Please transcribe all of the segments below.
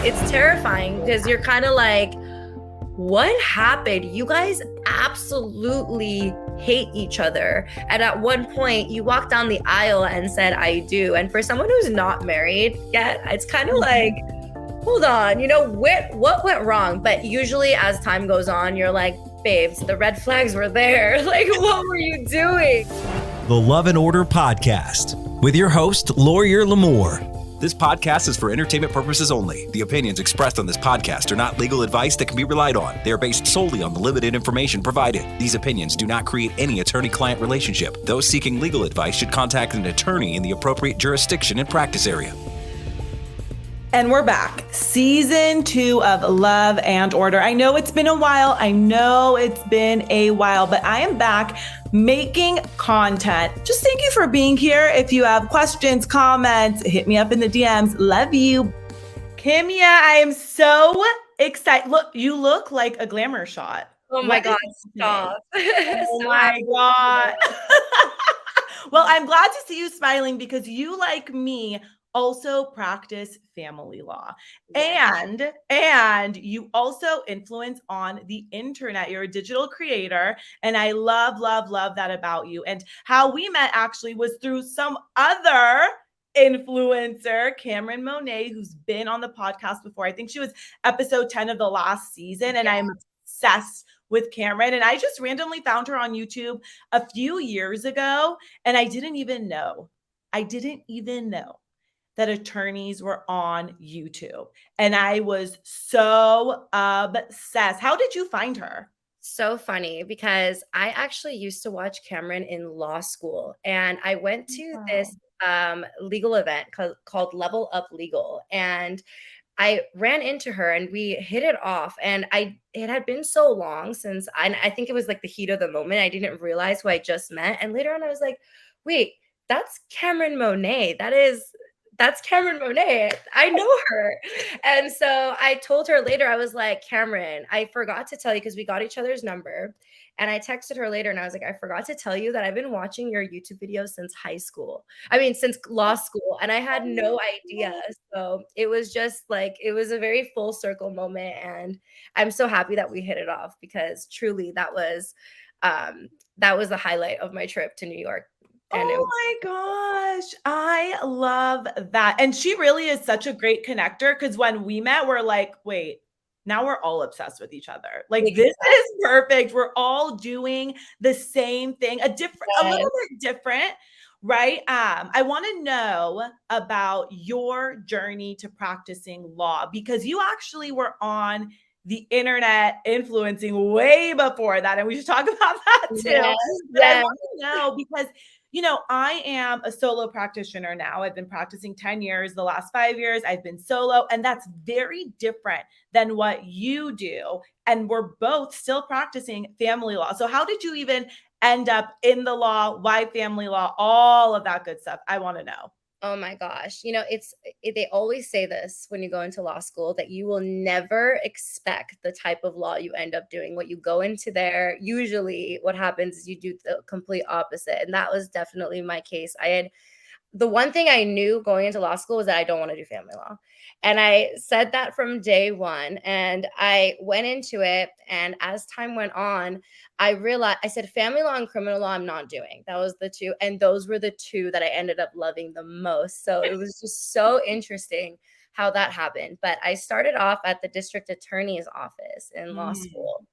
It's terrifying because you're kind of like, what happened? You guys absolutely hate each other. And at one point, you walked down the aisle and said, I do. And for someone who's not married yet, it's kind of like, hold on, what went wrong? But usually as time goes on, you're like, babes, the red flags were there. Like, what were you doing? The Love and Order Podcast with your host, LawyerLimor. This podcast is for entertainment purposes only. The opinions expressed on this podcast are not legal advice that can be relied on. They are based solely on the limited information provided. These opinions do not create any attorney-client relationship. Those seeking legal advice should contact an attorney in the appropriate jurisdiction and practice area. And we're back. Season 2 of Love and Order. I know it's been a while. But I am back making content. Just thank you for being here. If you have questions, comments, hit me up in the DMs. Love you. Kimia, I am so excited. Look, you look like a glamour shot. Oh my God, stop. Oh my God. Well, I'm glad to see you smiling because you, like me, also practice family law. Yeah. And you also influence on the internet. You're a digital creator. And I love that about you. And how we met actually was through some other influencer, Cameron Monet, who's been on the podcast before. I think she was episode 10 of the last season. And I'm obsessed with Cameron. And I just randomly found her on YouTube a few years ago. And I didn't even know that attorneys were on YouTube. And I was so obsessed. How did you find her? So funny because I actually used to watch Cameron in law school, and I went to this legal event called Level Up Legal, and I ran into her and we hit it off. And it had been so long since I think it was like the heat of the moment. I didn't realize who I just met. And later on I was like, wait, that's Cameron Monet. That's Cameron Monet. I know her. And so I told her later, I was like, Cameron, I forgot to tell you because we got each other's number. And I texted her later and I was like, I forgot to tell you that I've been watching your YouTube videos since since law school. And I had no idea. So it was just like, it was a very full circle moment. And I'm so happy that we hit it off because truly that was the highlight of my trip to New York. And my gosh, I love that. And she really is such a great connector because when we met, we're like, wait, now we're all obsessed with each other. Like, this is perfect. We're all doing the same thing, a little bit different, right? I want to know about your journey to practicing law because you actually were on the internet influencing way before that. And we should talk about that too. Yes. I want to know because I am a solo practitioner now. I've been practicing 10 years. The last 5 years, I've been solo. And that's very different than what you do. And we're both still practicing family law. So how did you even end up in the law? Why family law? All of that good stuff. I want to know. Oh my gosh. They always say this when you go into law school that you will never expect the type of law you end up doing. What you go into there, usually what happens is you do the complete opposite. And that was definitely my case. The one thing I knew going into law school was that I don't want to do family law. And I said that from day one. And I went into it. And as time went on, I realized, I said, family law and criminal law, I'm not doing. That was the two. And those were the two that I ended up loving the most. So it was just so interesting how that happened. But I started off at the district attorney's office in law school.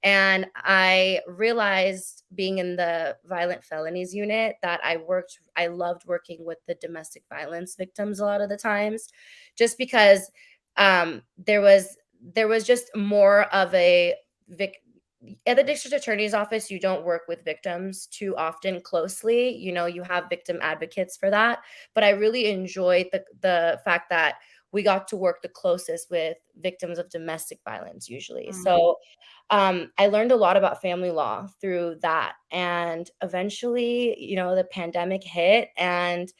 And I realized being in the violent felonies unit that I loved working with the domestic violence victims a lot of the times, just because there was just more of at the district attorney's office, you don't work with victims too often closely. You have victim advocates for that. But I really enjoyed the fact that we got to work the closest with victims of domestic violence usually. So I learned a lot about family law through that. And eventually, the pandemic hit and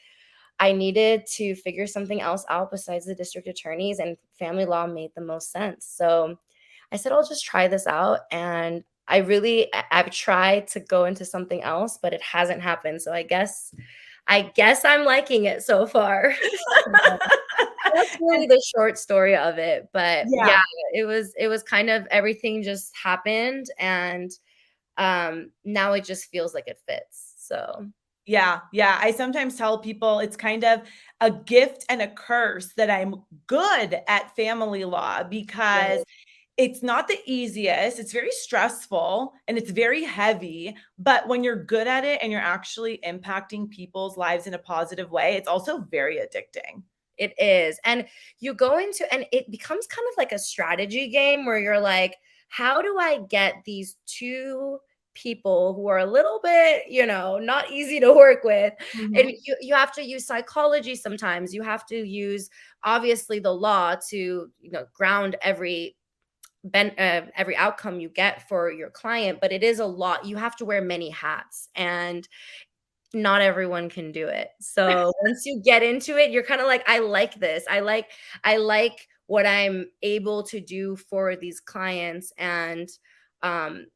I needed to figure something else out besides the district attorneys, and family law made the most sense. So I said, I'll just try this out. And I've tried to go into something else, but it hasn't happened. So I guess I'm liking it so far. That's really the short story of it. But Yeah. yeah, it was kind of everything just happened, and now it just feels like it fits. So Yeah, yeah. I sometimes tell people it's kind of a gift and a curse that I'm good at family law because right. it's not the easiest. It's very stressful and it's very heavy. But when you're good at it and you're actually impacting people's lives in a positive way, it's also very addicting. It is. And you go into and it becomes kind of like a strategy game where you're like, how do I get these two people who are a little bit, not easy to work with? And Mhm. you have to use psychology sometimes. You have to use obviously the law to, ground every outcome you get for your client, but it is a lot. You have to wear many hats, and not everyone can do it. So once you get into it, you're kind of like, I like this. I like what I'm able to do for these clients. And um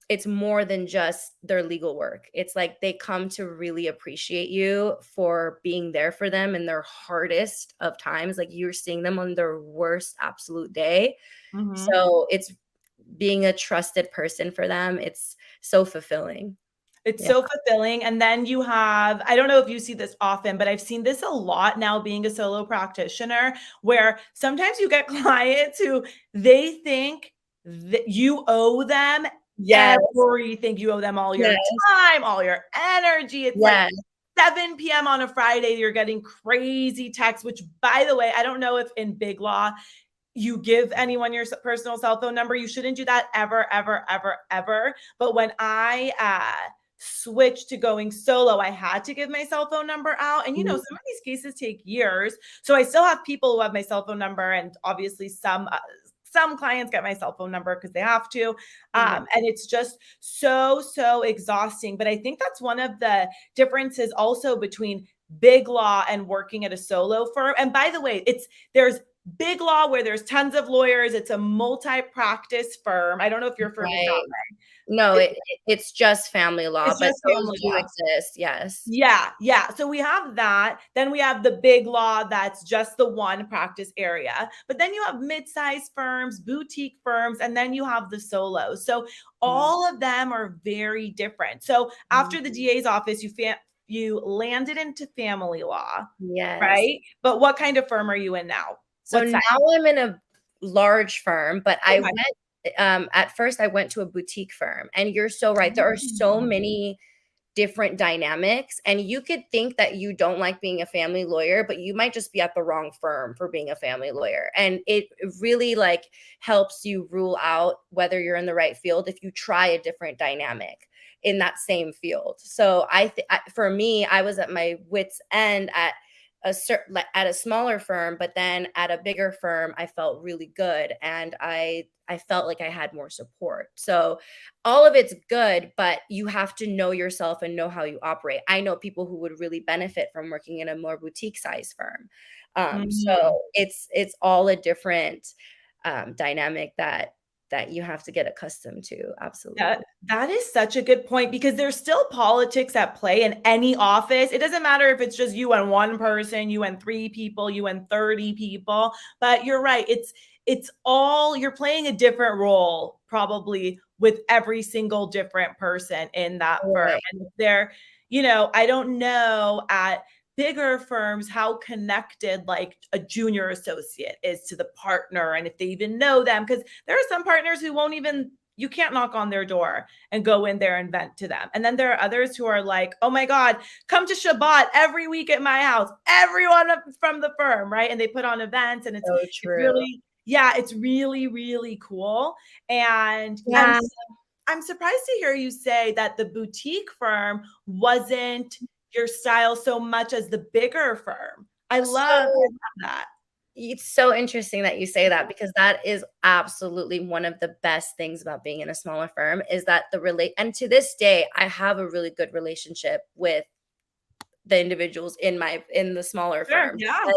it's more than just their legal work. It's like they come to really appreciate you for being there for them in their hardest of times. Like you're seeing them on their worst absolute day. Mhm. So it's being a trusted person for them. It's so fulfilling. It's Yeah. so fulfilling. And then you have, I don't know if you see this often, but I've seen this a lot now being a solo practitioner, where sometimes you get clients who they think that you owe them Yes. everything. You owe them all your Yes. time, all your energy. It's like Yes. 7 p.m. on a Friday, you're getting crazy texts, which, by the way, I don't know if in big law you give anyone your personal cell phone number. You shouldn't do that ever, ever, ever, ever. But when I switched to going solo, I had to give my cell phone number out. And, Mhm. some of these cases take years. So I still have people who have my cell phone number. And obviously some clients get my cell phone number because they have to. Mhm. And it's just so, so exhausting. But I think that's one of the differences also between big law and working at a solo firm. And by the way, there's big law where there's tons of lawyers. It's a multi-practice firm. I don't know if your firm is that Right. way. No, It's, it's just family law, it's but just those family do law. exist, yes. Yeah, yeah. So we have that. Then we have the big law that's just the one practice area. But then you have mid-sized firms, boutique firms, and then you have the solos. So Mhm. all of them are very different. So Mhm. after the DA's office, you landed into family law, Yes. right? But what kind of firm are you in now? So What size? now I'm in a large firm, but I Okay. went at first I went to a boutique firm, and you're so right. There are so many different dynamics, and you could think that you don't like being a family lawyer, but you might just be at the wrong firm for being a family lawyer. And it really like helps you rule out whether you're in the right field if you try a different dynamic in that same field. So for me, I was at my wits end at at a smaller firm, but then at a bigger firm I felt really good, and I felt like I had more support. So all of it's good, but you have to know yourself and know how you operate. I know people who would really benefit from working in a more boutique size firm. Mhm. So it's all a different dynamic that you have to get accustomed to. Absolutely. That is such a good point because there's still politics at play in any office. It doesn't matter if it's just you and one person, you and 3 people, you and 30 people, but you're right. It's all you're playing a different role probably with every single different person in that firm. Right. And if they're, I don't know at bigger firms how connected like a junior associate is to the partner and if they even know them because there are some partners who won't even you can't knock on their door and go in there and vent to them. And then there are others who are like, oh my God, come to Shabbat every week at my house, everyone from the firm, right? And they put on events and So it's true. really, yeah, it's really, really cool. And Yeah. I'm surprised to hear you say that the boutique firm wasn't your style so much as the bigger firm. I So love that. it's so interesting that you say that, because that is absolutely one of the best things about being in a smaller firm is that and to this day I have a really good relationship with the individuals in the smaller Sure. firm, Yeah.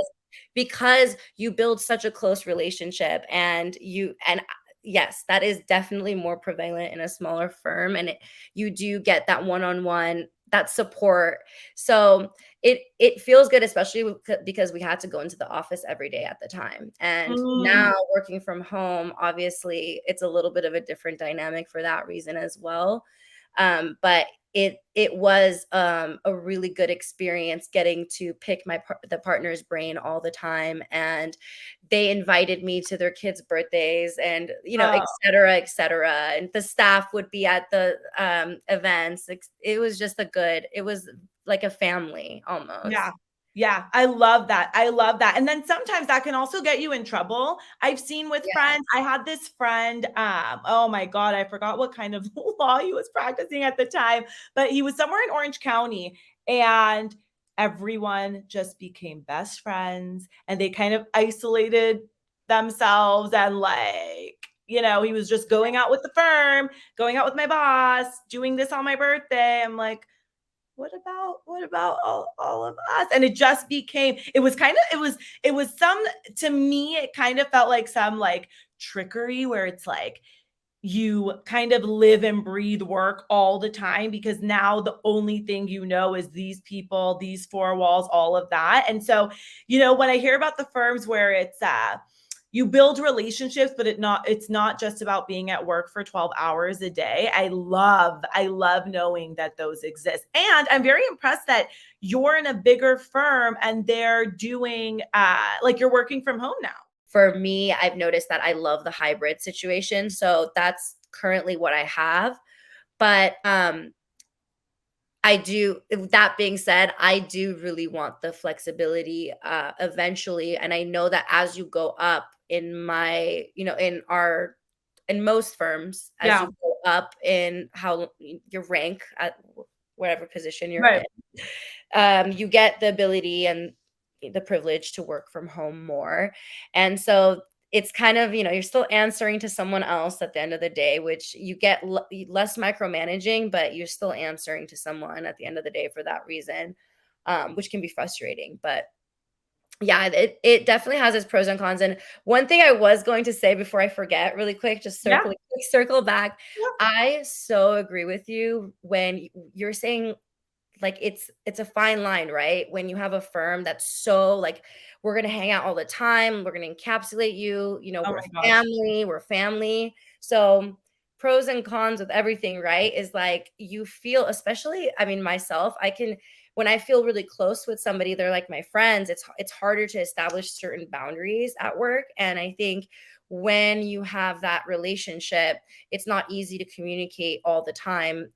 because you build such a close relationship, and yes, that is definitely more prevalent in a smaller firm, and you do get that one-on-one that support. So it feels good, especially because we had to go into the office every day at the time. And now working from home, obviously it's a little bit of a different dynamic for that reason as well. But it was a really good experience getting to pick the partner's brain all the time, and they invited me to their kids' birthdays, and et cetera, et cetera. And the staff would be at the events. It was just it was like a family almost. Yeah. Yeah, I love that. I love that. And then sometimes that can also get you in trouble. I've seen with friends. I had this friend, oh my God, I forgot what kind of law he was practicing at the time, but he was somewhere in Orange County, and everyone just became best friends, and they kind of isolated themselves, and he was just going out with the firm, going out with my boss, doing this on my birthday. I'm like, what about all of us? And it just became, it was some, to me, it kind of felt like some like trickery where it's like you kind of live and breathe work all the time, because now the only thing is these people, these four walls, all of that. And so, when I hear about the firms where it's you build relationships, but it's not just about being at work for 12 hours a day. I love knowing that those exist. And I'm very impressed that you're in a bigger firm and they're doing you're working from home now. For me, I've noticed that I love the hybrid situation. So that's currently what I have. But that being said, I do really want the flexibility eventually. And I know that as you go up in in most firms, as you go up in how your rank at whatever position you're in, you get the ability and the privilege to work from home more. And so it's kind of, you're still answering to someone else at the end of the day, which you get less micromanaging, but you're still answering to someone at the end of the day for that reason, which can be frustrating. But yeah, it definitely has its pros and cons. And one thing I was going to say before I forget really quick, just circle back. Yeah. I so agree with you when you're saying, like, it's a fine line, right? When you have a firm that's so like, we're going to hang out all the time, we're going to encapsulate you, we're family. So pros and cons with everything, right? Is like, you feel, especially, I mean, myself, when I feel really close with somebody, they're like my friends, it's harder to establish certain boundaries at work. And I think when you have that relationship, it's not easy to communicate all the time.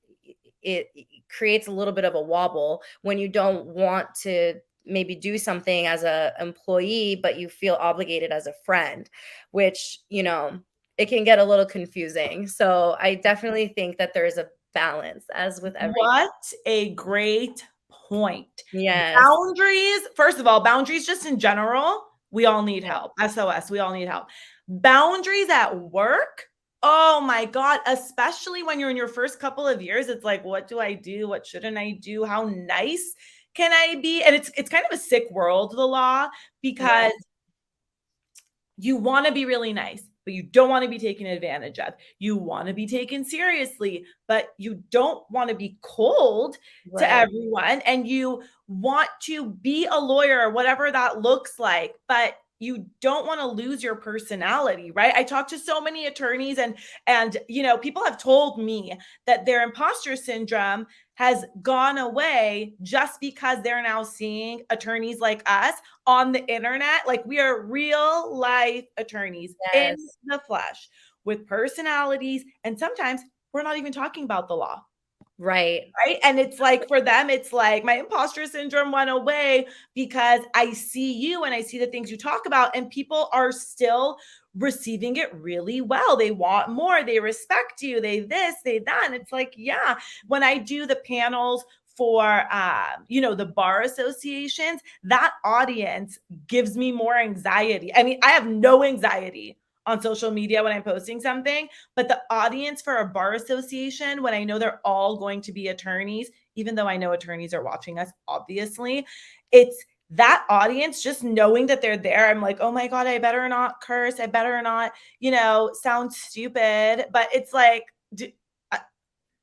It creates a little bit of a wobble when you don't want to maybe do something as a employee, but you feel obligated as a friend, which, it can get a little confusing. So I definitely think that there's a balance, as with everything. What a great point. Yes. Boundaries. First of all, boundaries just in general, we all need help. SOS, we all need help. Boundaries at work. Oh my God, especially when you're in your first couple of years, it's like, what do I do? What shouldn't I do? How nice can I be? And it's kind of a sick world, the law, because you want to be really nice, but you don't want to be taken advantage of. You want to be taken seriously, but you don't want to be cold to everyone. And you want to be a lawyer, whatever that looks like, but you don't want to lose your personality, right? I talk to so many attorneys, and people have told me that their imposter syndrome has gone away just because they're now seeing attorneys like us on the internet. Like, we are real life attorneys in the flesh with personalities. And sometimes we're not even talking about the law. Right. And it's like, for them, it's like my imposter syndrome went away because I see you and I see the things you talk about, and people are still receiving it really well. They want more. They respect you. They this, they that. And it's like, yeah, when I do the panels for, the bar associations, that audience gives me more anxiety. I mean, I have no anxiety on social media when I'm posting something, but the audience for a bar association, when I know they're all going to be attorneys, even though I know attorneys are watching us, obviously, it's that audience, just knowing that they're there. I'm like, oh my God, I better not curse. I better not, sound stupid. But it's like,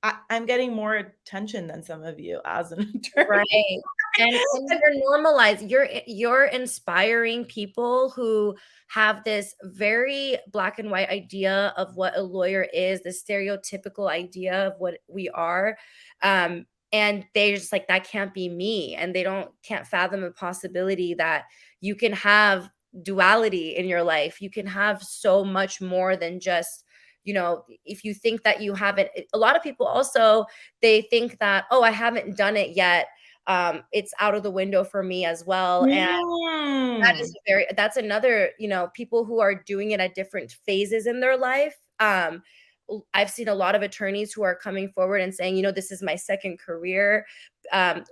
I'm getting more attention than some of you as an attorney. Right. And you're inspiring people who have this very black and white idea of what a lawyer is, the stereotypical idea of what we are. And they're just like, that can't be me. And they can't fathom a possibility that you can have duality in your life. You can have so much more than just, if you think that you haven't, a lot of people also, they think that, oh, I haven't done it yet. It's out of the window for me as well. And that's another, people who are doing it at different phases in their life. I've seen a lot of attorneys who are coming forward and saying, this is my second career.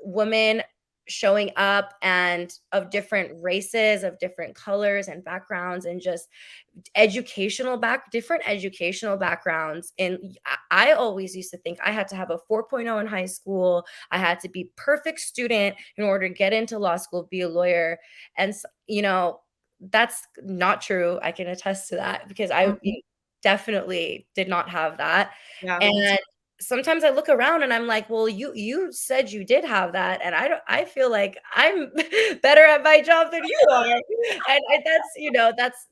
Women showing up and of different races, of different colors and backgrounds, and just different educational backgrounds. And I always used to think I had to have a 4.0 in high school. I had to be perfect student in order to get into law school, be a lawyer. And, that's not true. I can attest to that because I definitely did not have that. Yeah. And sometimes I look around and I'm like, well, you said you did have that. And I feel like I'm better at my job than you are. And that's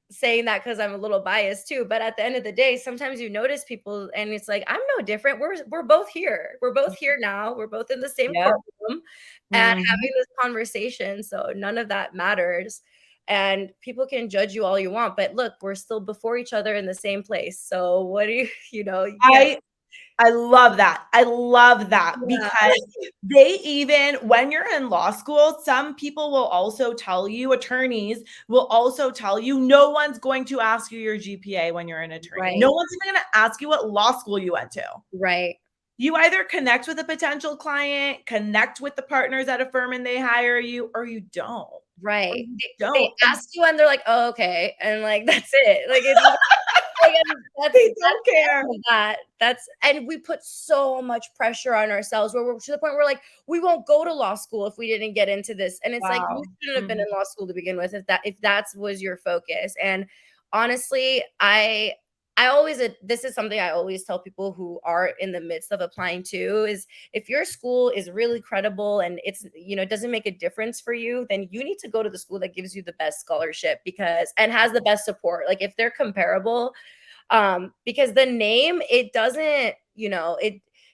saying that because I'm a little biased too. But at the end of the day, sometimes you notice people and it's like, I'm no different. We're both here. We're both here now. We're both in the same courtroom and having this conversation. So none of that matters. And people can judge you all you want, but look, we're still before each other in the same place. So what do you can't. I love that. I love that because when you're in law school, some people will also tell you, attorneys will also tell you, no one's going to ask you your GPA when you're an attorney. Right. No one's even going to ask you what law school you went to. Right. You either connect with a potential client, connect with the partners at a firm and they hire you, or you don't. Right. They ask you and they're like, oh, okay. And like, that's it. Like, it's they don't care. And we put so much pressure on ourselves where we're to the point where like, we won't go to law school if we didn't get into this. And it's like, you shouldn't have been in law school to begin with if that was your focus. And honestly, this is something I always tell people who are in the midst of applying to is if your school is really credible and it's, it doesn't make a difference for you, then you need to go to the school that gives you the best scholarship and has the best support. Like if they're comparable, because the name, it doesn't,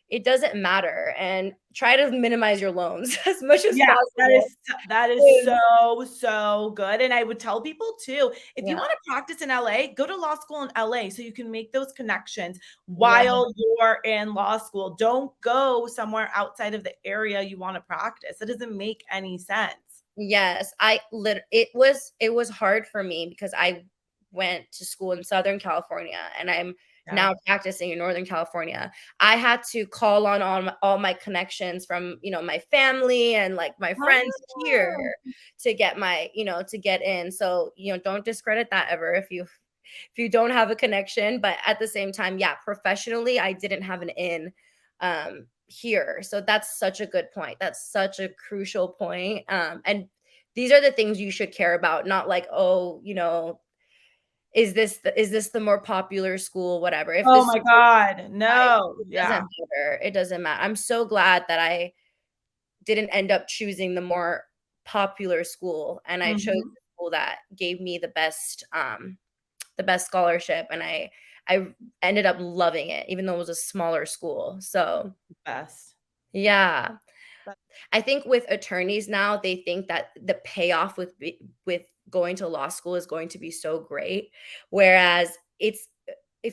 it doesn't matter, and try to minimize your loans as much as possible. That is so good. And I would tell people too, if you want to practice in LA, go to law school in LA so you can make those connections while you're in law school. Don't go somewhere outside of the area you want to practice. It doesn't make any sense. Yes, it was hard for me because I went to school in Southern California and I'm now practicing in Northern California. I had to call on all my connections from, my family and like my friends here to get to get in. So, don't discredit that ever if you don't have a connection. But at the same time, professionally, I didn't have an in here. So that's such a good point. That's such a crucial point. And these are the things you should care about, not like, oh, is this the more popular school, whatever. Oh my God, no. It doesn't matter. I'm so glad that I didn't end up choosing the more popular school, and I chose the school that gave me the best scholarship, and I ended up loving it, even though it was a smaller school. So best. Yeah. I think with attorneys now, they think that the payoff with going to law school is going to be so great. Whereas if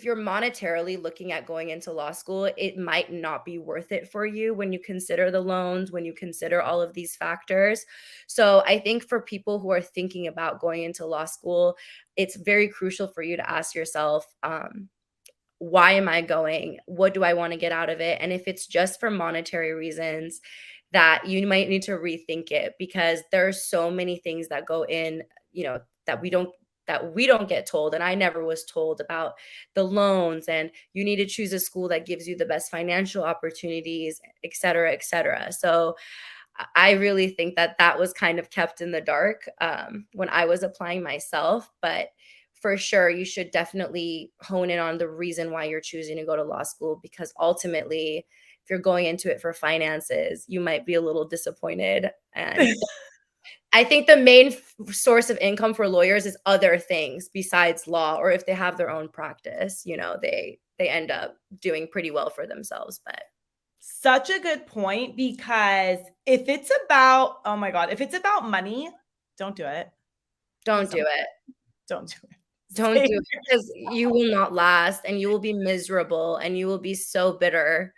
you're monetarily looking at going into law school, it might not be worth it for you when you consider the loans, when you consider all of these factors. So I think for people who are thinking about going into law school, it's very crucial for you to ask yourself, why am I going? What do I want to get out of it? And if it's just for monetary reasons, that you might need to rethink it, because there are so many things that go in, that we don't get told. And I never was told about the loans, and you need to choose a school that gives you the best financial opportunities, et cetera, et cetera. So I really think that was kind of kept in the dark when I was applying myself. But for sure, you should definitely hone in on the reason why you're choosing to go to law school, because ultimately, if you're going into it for finances, you might be a little disappointed. And I think the main source of income for lawyers is other things besides law, or if they have their own practice, you know, they end up doing pretty well for themselves. But such a good point, because if it's about, oh my God, if it's about money, don't do it. don't do it. Don't do it. Don't do it, because you will not last, and you will be miserable, and you will be so bitter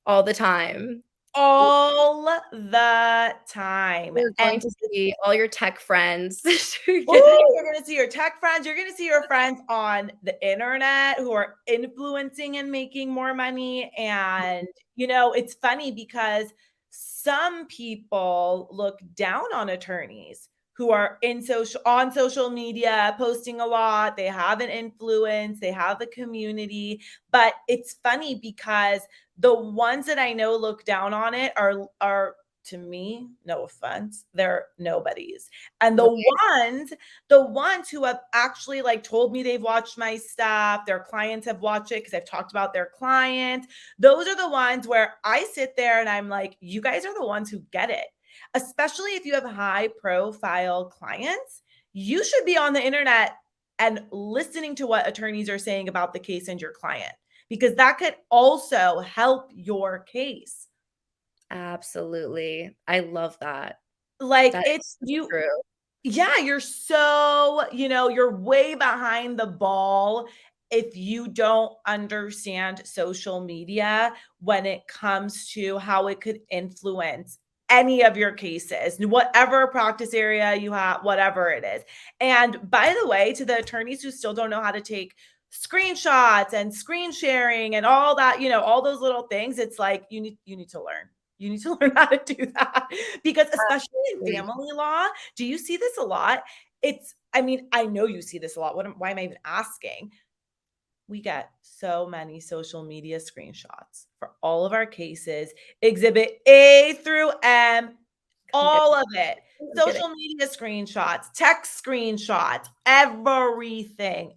all the time. All the time. You're going to see all your tech friends. You're going to see your tech friends. You're going to see your friends on the internet who are influencing and making more money. And, you know, it's funny because some people look down on attorneys who are on social media, posting a lot. They have an influence, they have a community. But it's funny because the ones that I know look down on it are to me, no offense, they're nobodies. And the ones who have actually like told me they've watched my stuff, their clients have watched it because I've talked about their clients. Those are the ones where I sit there and I'm like, you guys are the ones who get it. Especially if you have high profile clients, you should be on the internet and listening to what attorneys are saying about the case and your client, because that could also help your case. Absolutely. I love that. Like That it's is you. true. Yeah, you're so, you're way behind the ball if you don't understand social media when it comes to how it could influence any of your cases, whatever practice area you have, whatever it is. And by the way, to the attorneys who still don't know how to take screenshots and screen sharing and all that, all those little things, it's like you need to learn. You need to learn how to do that, because especially in family law, do you see this a lot? I know you see this a lot. Why am I even asking? We get so many social media screenshots for all of our cases, exhibit A through M, all of it. Social media screenshots, text screenshots, everything.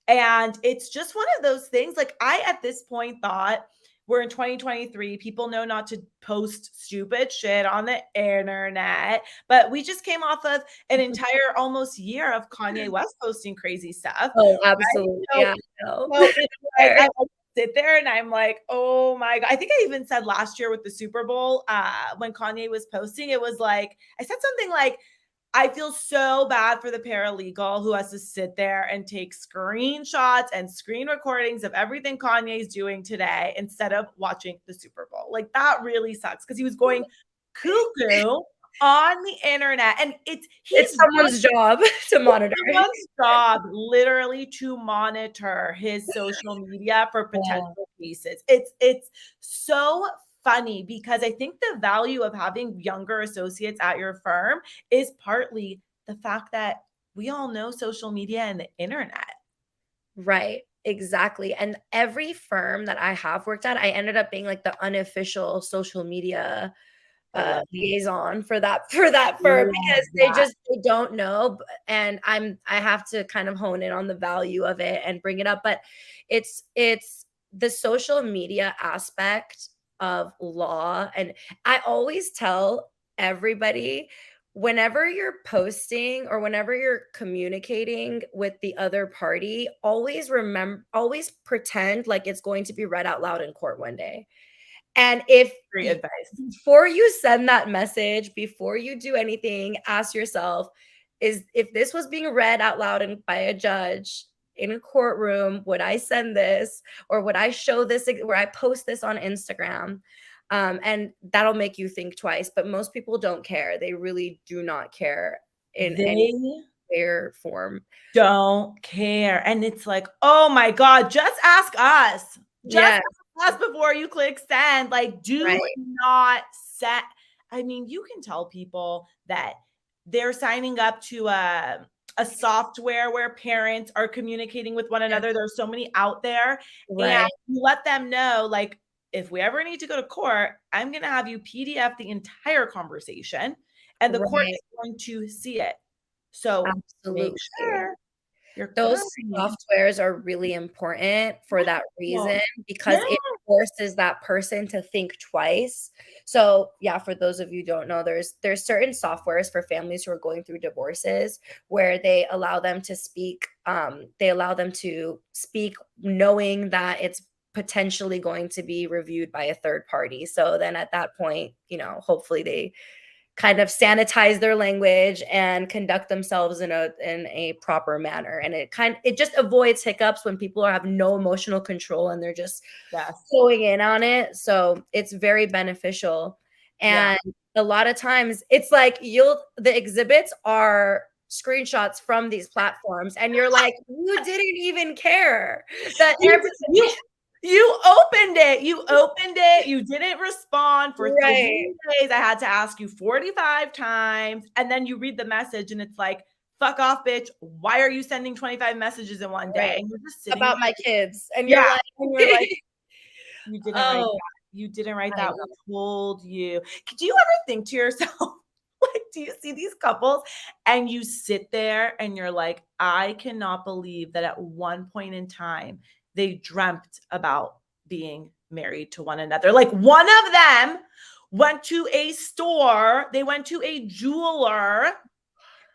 And it's just one of those things. Like I, at this point, thought we're in 2023. People know not to post stupid shit on the internet, but we just came off of an entire almost year of Kanye West posting crazy stuff. Oh, absolutely. Right? So, yeah. So it's like, I sit there and I'm like, oh my God. I think I even said last year with the Super Bowl, when Kanye was posting, it was like, I said something like, I feel so bad for the paralegal who has to sit there and take screenshots and screen recordings of everything Kanye's doing today instead of watching the Super Bowl. Like that really sucks, because he was going cuckoo on the internet, and it's someone's job to monitor. Someone's job, literally, to monitor his social media for potential cases. It's so funny, because I think the value of having younger associates at your firm is partly the fact that we all know social media and the internet. Right. Exactly. And every firm that I have worked at, I ended up being like the unofficial social media liaison for that firm, because they don't know. And I have to kind of hone in on the value of it and bring it up. But it's the social media aspect of law. And I always tell everybody, whenever you're posting or whenever you're communicating with the other party, always pretend like it's going to be read out loud in court one day. And Great advice. Before you send that message, before you do anything, ask yourself, if this was being read out loud by a judge in a courtroom, would I send this, or would I show this, where I post this on Instagram? And that'll make you think twice. But most people don't care. They really do not care in any way, form. Don't care. And it's like, oh my God, just ask us. Just ask us before you click send. Like, do not set. I mean, you can tell people that they're signing up to a software where parents are communicating with one another. There's so many out there. And you let them know, like, if we ever need to go to court, I'm going to have you PDF the entire conversation, and the court is going to see it. So make Absolutely. sure you're Those clarifying. softwares are really important for that Well, reason yeah. because it forces that person to think twice. So, yeah, for those of you who don't know, there's certain softwares for families who are going through divorces where they allow them to speak, they allow them to speak knowing that it's potentially going to be reviewed by a third party. So then at that point, hopefully they kind of sanitize their language and conduct themselves in a proper manner, and it just avoids hiccups when people have no emotional control and they're just Yes. going in on it. So it's very beneficial. Yeah. And a lot of times it's like the exhibits are screenshots from these platforms and you're like, you didn't even care that everything. You opened it. You didn't respond for Right, 3 days. I had to ask you 45 times. And then you read the message and it's like, fuck off, bitch. Why are you sending 25 messages in one day? right, And you're just sitting about there. my kids and Yeah. you're like, And you're like, you didn't write oh, that. You didn't write I that. know. We told you. Do you ever think to yourself, like, do you see these couples and you sit there and you're like, I cannot believe that at one point in time, they dreamt about being married to one another. Like one of them went to a store, they went to a jeweler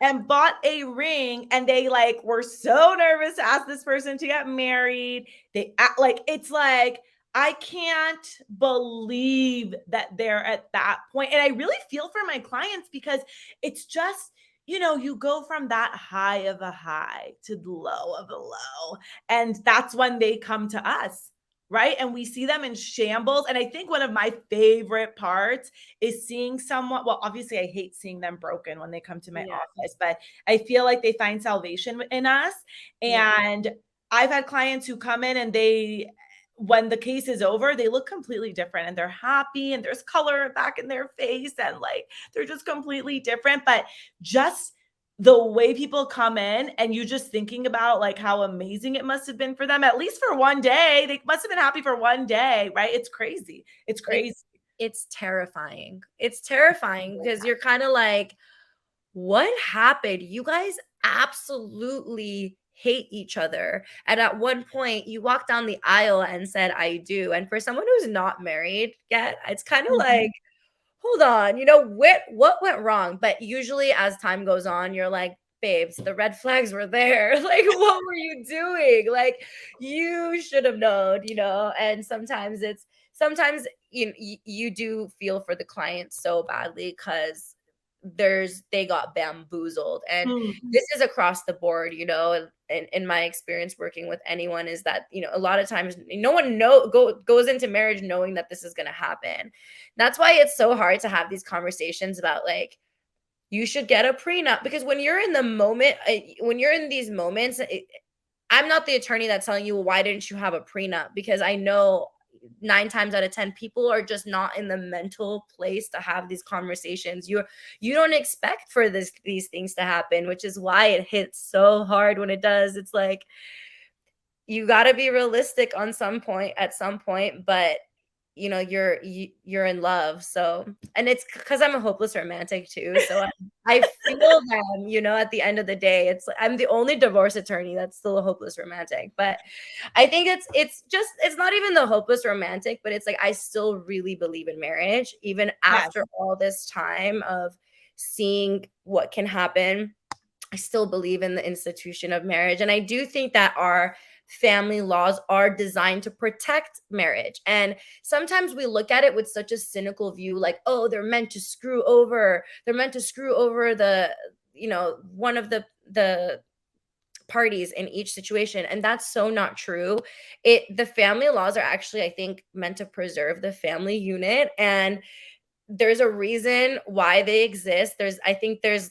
and bought a ring, and they like were so nervous to ask this person to get married. They act like, it's like, I can't believe that they're at that point. And I really feel for my clients because it's just, you go from that high of a high to the low of a low. And that's when they come to us, right? And we see them in shambles. And I think one of my favorite parts is seeing someone. Well, obviously, I hate seeing them broken when they come to my Yeah, office, but I feel like they find salvation in us. yeah. And I've had clients who come in and when the case is over, they look completely different and they're happy and there's color back in their face and like they're just completely different. But just the way people come in and you just thinking about like how amazing it must have been for them, at least for one day. They must have been happy for one day, right? It's crazy. It's crazy. It's terrifying. It's terrifying because you're kind of like, what happened? You guys absolutely hate each other. And at one point, you walked down the aisle and said, I do. And for someone who's not married yet, it's kind of Mhm. like, hold on, what went wrong? But usually as time goes on, you're like, babes, the red flags were there. Like, what were you doing? Like, you should have known. And sometimes you do feel for the client so badly because they got bamboozled. And Mhm. this is across the board, and in my experience working with anyone is that, a lot of times no one goes into marriage knowing that this is going to happen. That's why it's so hard to have these conversations about like, you should get a prenup, because when you're in the moment, when you're in these moments, I'm not the attorney that's telling you, well, why didn't you have a prenup? Because I know 9 times out of 10 people are just not in the mental place to have these conversations. You don't expect for these things to happen, which is why it hits so hard when it does. It's like, you got to be realistic on some point at some point, but you're in love. So, and it's because I'm a hopeless romantic too, so I feel them, at the end of the day. It's like I'm the only divorce attorney that's still a hopeless romantic. But I think it's not even the hopeless romantic, but it's like I still really believe in marriage even Yes. after all this time of seeing what can happen. I still believe in the institution of marriage. And I do think that our family laws are designed to protect marriage. And sometimes we look at it with such a cynical view, like, oh, they're meant to screw over. They're meant to screw over one of the parties in each situation. And that's so not true. The family laws are actually, I think, meant to preserve the family unit. And there's a reason why they exist. I think there's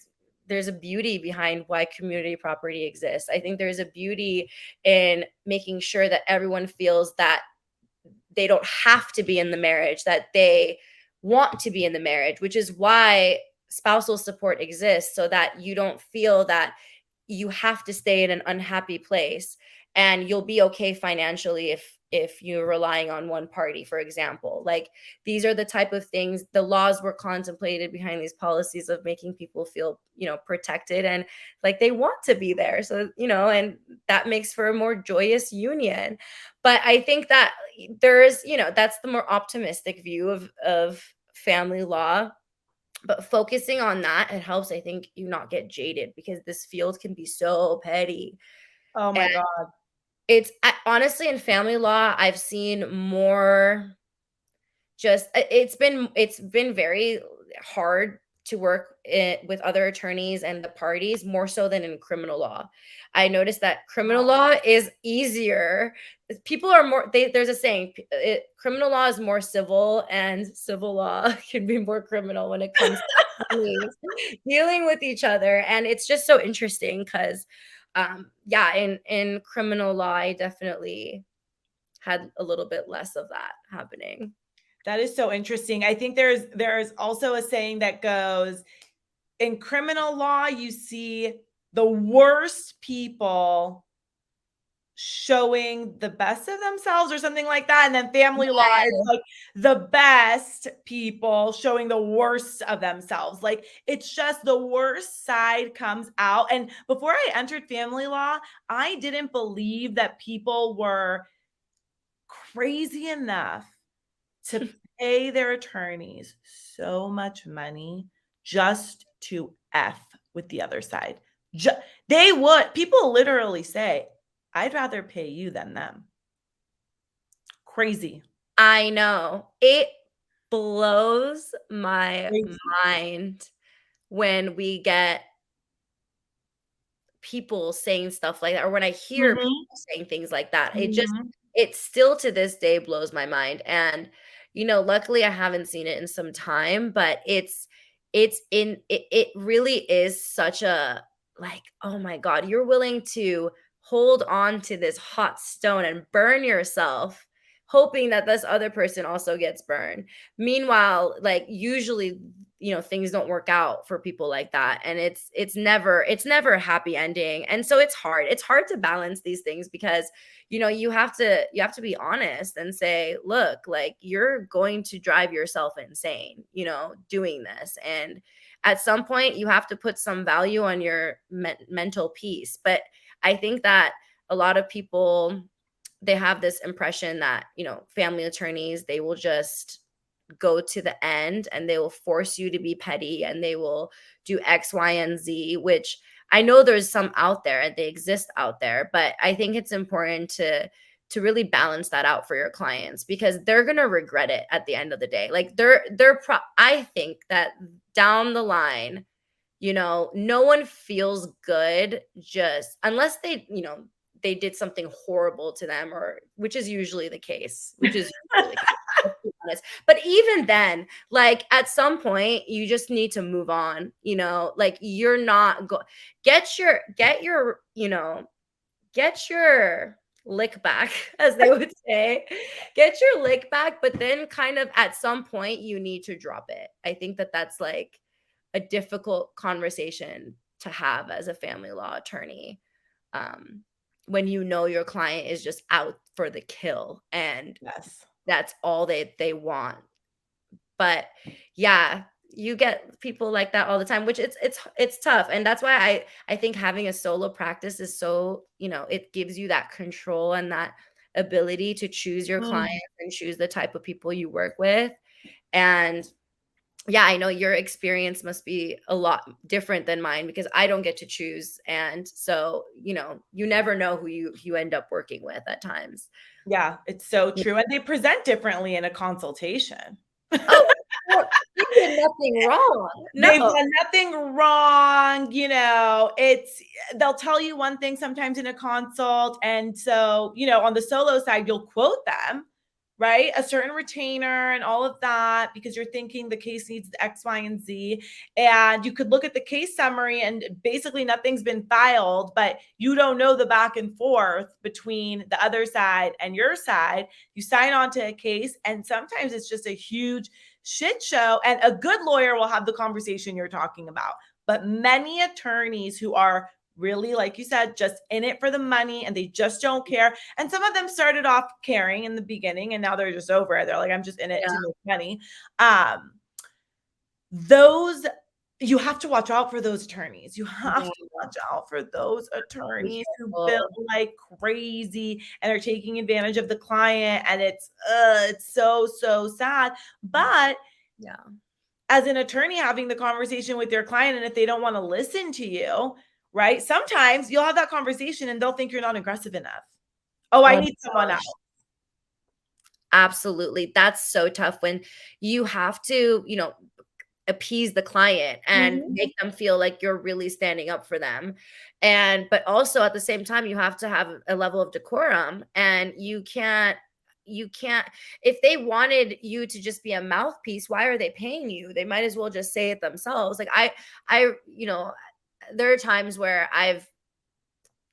a beauty behind why community property exists. I think there's a beauty in making sure that everyone feels that they don't have to be in the marriage, that they want to be in the marriage, which is why spousal support exists, so that you don't feel that you have to stay in an unhappy place, and you'll be okay financially if if you're relying on one party, for example. Like, these are the type of things, the laws were contemplated behind these policies of making people feel, protected and like they want to be there. So, and that makes for a more joyous union. But I think that there's, that's the more optimistic view of family law. But focusing on that, it helps, I think, you not get jaded, because this field can be so petty. Oh my And God. honestly, in family law, I've seen more, it's been very hard to work with other attorneys and the parties, more so than in criminal law. I noticed that criminal law is easier. People are more, there's a saying, criminal law is more civil, and civil law can be more criminal when it comes to attorneys dealing with each other. And it's just so interesting because, yeah, in criminal law, I definitely had a little bit less of that happening. That is so interesting. I think there's also a saying that goes, in criminal law, you see the worst people showing the best of themselves or something like that. And then family law is like the best people showing the worst of themselves. Like, it's just the worst side comes out. And before I entered family law, I didn't believe that people were crazy enough to pay their attorneys so much money just to F with the other side. People literally say, I'd rather pay you than them. Crazy. I know. It blows my Crazy. mind when we get people saying stuff like that, or when I hear people saying things like that. It still to this day blows my mind. And, luckily I haven't seen it in some time, but it really is such a, like, oh my God, you're willing to hold on to this hot stone and burn yourself, hoping that this other person also gets burned. Meanwhile, like, usually, things don't work out for people like that, and it's never a happy ending. And so it's hard to balance these things, because you have to be honest and say, look, like, you're going to drive yourself insane, doing this. And at some point you have to put some value on your mental peace. But I think that a lot of people, they have this impression that, family attorneys, they will just go to the end and they will force you to be petty and they will do X, Y, and Z, which I know there's some out there and they exist out there, but I think it's important to really balance that out for your clients, because they're going to regret it at the end of the day. Like, I think that down the line, no one feels good, just unless they did something horrible to them, or which is usually the case, let's be honest. But even then, like, at some point you just need to move on, like, you're not get your lick back, as they would say. Get your lick back, but then kind of at some point you need to drop it. I think that that's like a difficult conversation to have as a family law attorney, when your client is just out for the kill and that's all they want. But yeah, you get people like that all the time, which it's tough. And that's why I think having a solo practice is so, it gives you that control and that ability to choose your clients and choose the type of people you work with. And yeah, I know your experience must be a lot different than mine, because I don't get to choose. And so, you never know who you end up working with at times. Yeah, it's so true. And they present differently in a consultation. Oh, they did nothing wrong. No. They've done nothing wrong. They'll tell you one thing sometimes in a consult. And so, on the solo side, you'll quote them, right? A certain retainer and all of that, because you're thinking the case needs X, Y, and Z. And you could look at the case summary and basically nothing's been filed, but you don't know the back and forth between the other side and your side. You sign on to a case, and sometimes it's just a huge shit show. And a good lawyer will have the conversation you're talking about. But many attorneys who are really, like you said, just in it for the money and they just don't care. And some of them started off caring in the beginning and now they're just over it. They're like, I'm just in it to make money. Those, you have to watch out for those attorneys. You have to watch out for those attorneys who bill like crazy and are taking advantage of the client. And it's so, so sad. But as an attorney having the conversation with your client, and if they don't want to listen to you, right? Sometimes you'll have that conversation and they'll think you're not aggressive enough. Oh, I need someone else. Absolutely. That's so tough when you have to, you know, appease the client and make them feel like you're really standing up for them. But also at the same time, you have to have a level of decorum, and you can't, if they wanted you to just be a mouthpiece, why are they paying you? They might as well just say it themselves. Like you know, there are times where I've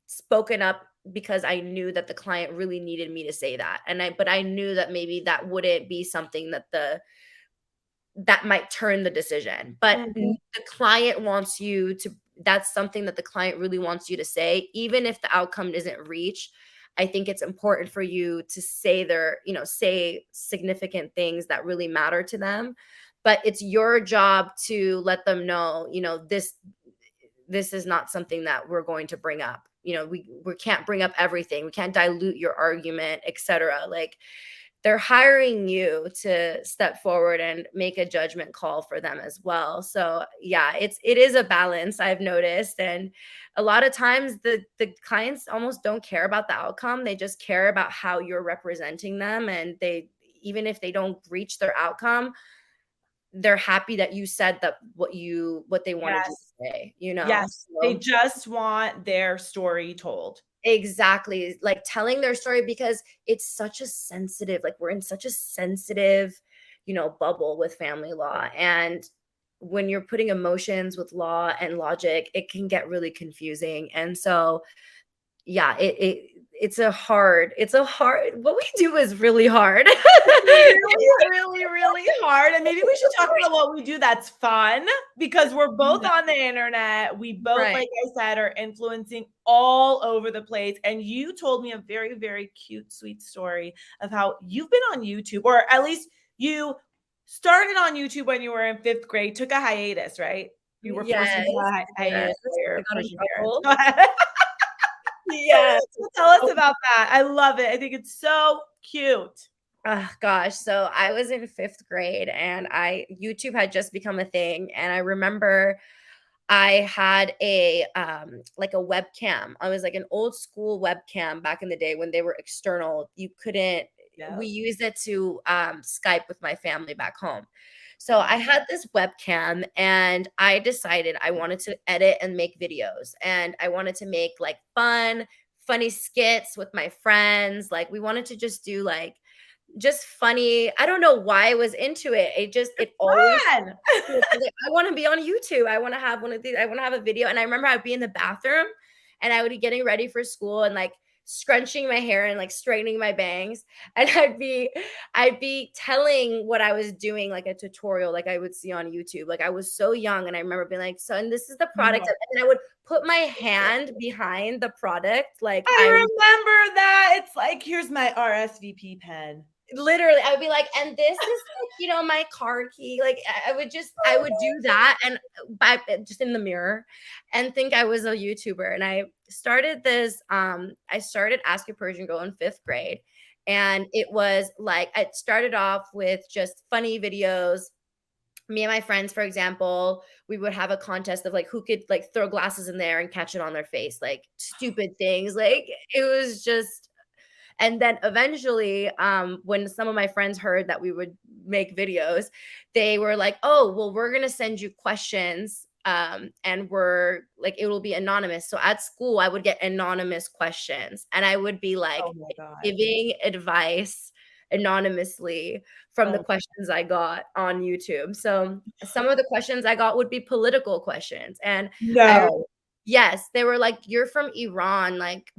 spoken up because I knew that the client really needed me to say that. But I knew that maybe that wouldn't be something that might turn the decision. But the client wants you to, that's something that the client really wants you to say. Even if the outcome isn't reached, I think it's important for you to say say significant things that really matter to them. But it's your job to let them know, you know, this is not something that we're going to bring up. You know, we can't bring up everything. We can't dilute your argument, etc. Like, they're hiring you to step forward and make a judgment call for them as well. So yeah, it is a balance, I've noticed. And a lot of times the clients almost don't care about the outcome. They just care about how you're representing them. And even if they don't reach their outcome, they're happy that you said that what they wanted you to say, you know? Yes. So, they just want their story told. Exactly. Like telling their story, because it's such a sensitive, like we're in such a sensitive, you know, bubble with family law. And when you're putting emotions with law and logic, it can get really confusing. And so, yeah, it's a hard, what we do is really hard. really, really, really hard. And maybe we should talk about what we do that's fun, because we're both on the internet. We both, like I said, are influencing all over the place. And you told me a very, very cute, sweet story of how you've been on YouTube, or at least you started on YouTube when you were in 5th grade, took a hiatus, right? You were forced to do a hiatus by your Christian parents. Yeah. So tell us about that. I love it. I think it's so cute. Oh gosh. So I was in 5th grade and YouTube had just become a thing. And I remember I had a like a webcam. I was like an old school webcam back in the day when they were external. You couldn't, we used it to Skype with my family back home. So I had this webcam and I decided I wanted to edit and make videos, and I wanted to make like funny skits with my friends. Like we wanted to just do like just funny. I don't know why I was into it. It always Fun. I want to be on YouTube. I want to have one of these. I want to have a video. And I remember I'd be in the bathroom and I would be getting ready for school and like scrunching my hair and like straightening my bangs. And I'd be telling what I was doing, like a tutorial, like I would see on YouTube. Like I was so young. And I remember being like, so, and this is the product. And I would put my hand behind the product. Like I remember that. It's like, here's my RSVP pen. Literally, I would be like, and this is like, you know, my car key. Like I would do that, and just in the mirror, and think I was a YouTuber. And I started this. I started Ask a Persian Girl in 5th grade, and it was like I started off with just funny videos. Me and my friends, for example, we would have a contest of like who could like throw glasses in there and catch it on their face, like stupid things. Like it was just. And then eventually, when some of my friends heard that we would make videos, they were like, oh, well, we're going to send you questions. And we're like, it will be anonymous. So at school, I would get anonymous questions and I would be like giving advice anonymously from the questions I got on YouTube. So some of the questions I got would be political questions. And yes, they were like, you're from Iran. Like,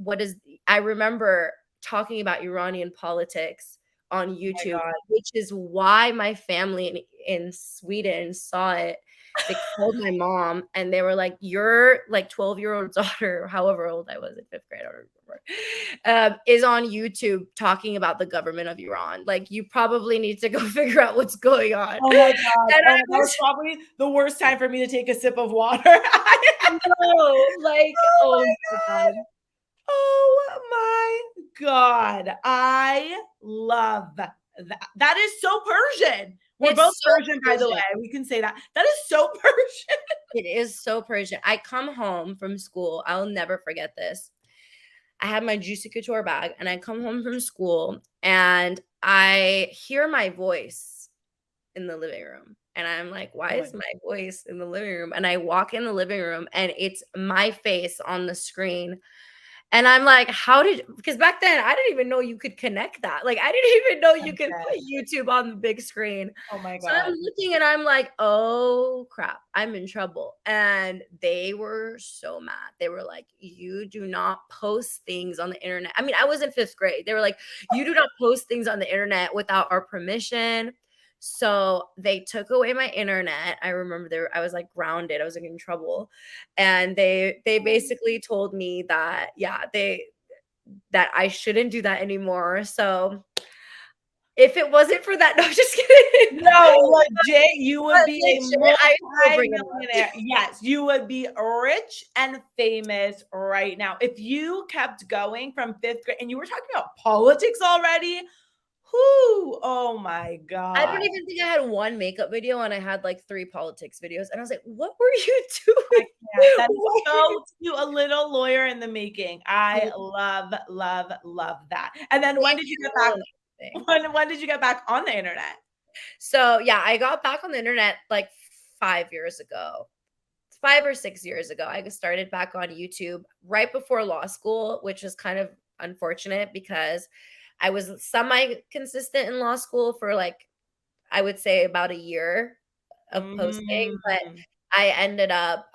I remember talking about Iranian politics on YouTube, which is why my family in Sweden saw it They called my mom and they were like, your like 12-year-old daughter, however old I was in 5th grade, I don't remember, is on YouTube talking about the government of Iran. Like, you probably need to go figure out what's going on. Oh my God. And Oh, I that was was probably the worst time for me to take a sip of water. no, like, Oh oh my my God. God. Oh my God. I love that. That is so Persian. We're both It's so Persian, by the way. Persian. We can say that. That is so Persian. It is so Persian. I come home from school. I'll never forget this. I have my Juicy Couture bag and I come home from school and I hear my voice in the living room. And I'm like, why Oh my is my voice in the living room? And I walk in the living room and it's my face on the screen. And I'm like, because back then I didn't even know you could connect that. Like, I didn't even know you could put YouTube on the big screen. Oh my So I'm God. looking and I'm like, oh crap, I'm in trouble. And they were so mad. They were like, you do not post things on the internet. I mean, I was in 5th grade. They were like, you do not post things on the internet without our permission. So they took away my internet. I remember I was like grounded. I was like in trouble. And they basically told me that, yeah, that I shouldn't do that anymore. So if it wasn't for that, no, I'm just kidding. No, legit, you would But be a legit, I still bring it multi-millionaire. up. Yes, you would be rich and famous right now. If you kept going from 5th grade and you were talking about politics already, whoo, oh my I God. don't even think I had one makeup video and I had like 3 politics videos. And I was like, what were you doing? That is What were you so cute, a little lawyer in the making. I doing? love, love, love that. And then when Thank did you you get for back? the nice thing. When did you get back on the internet? So yeah, I got back on the internet like 5 years ago. 5 or 6 years ago. I started back on YouTube right before law school, which is kind of unfortunate because I was semi-consistent in law school for like, I would say about a year of posting, but Mm. I ended up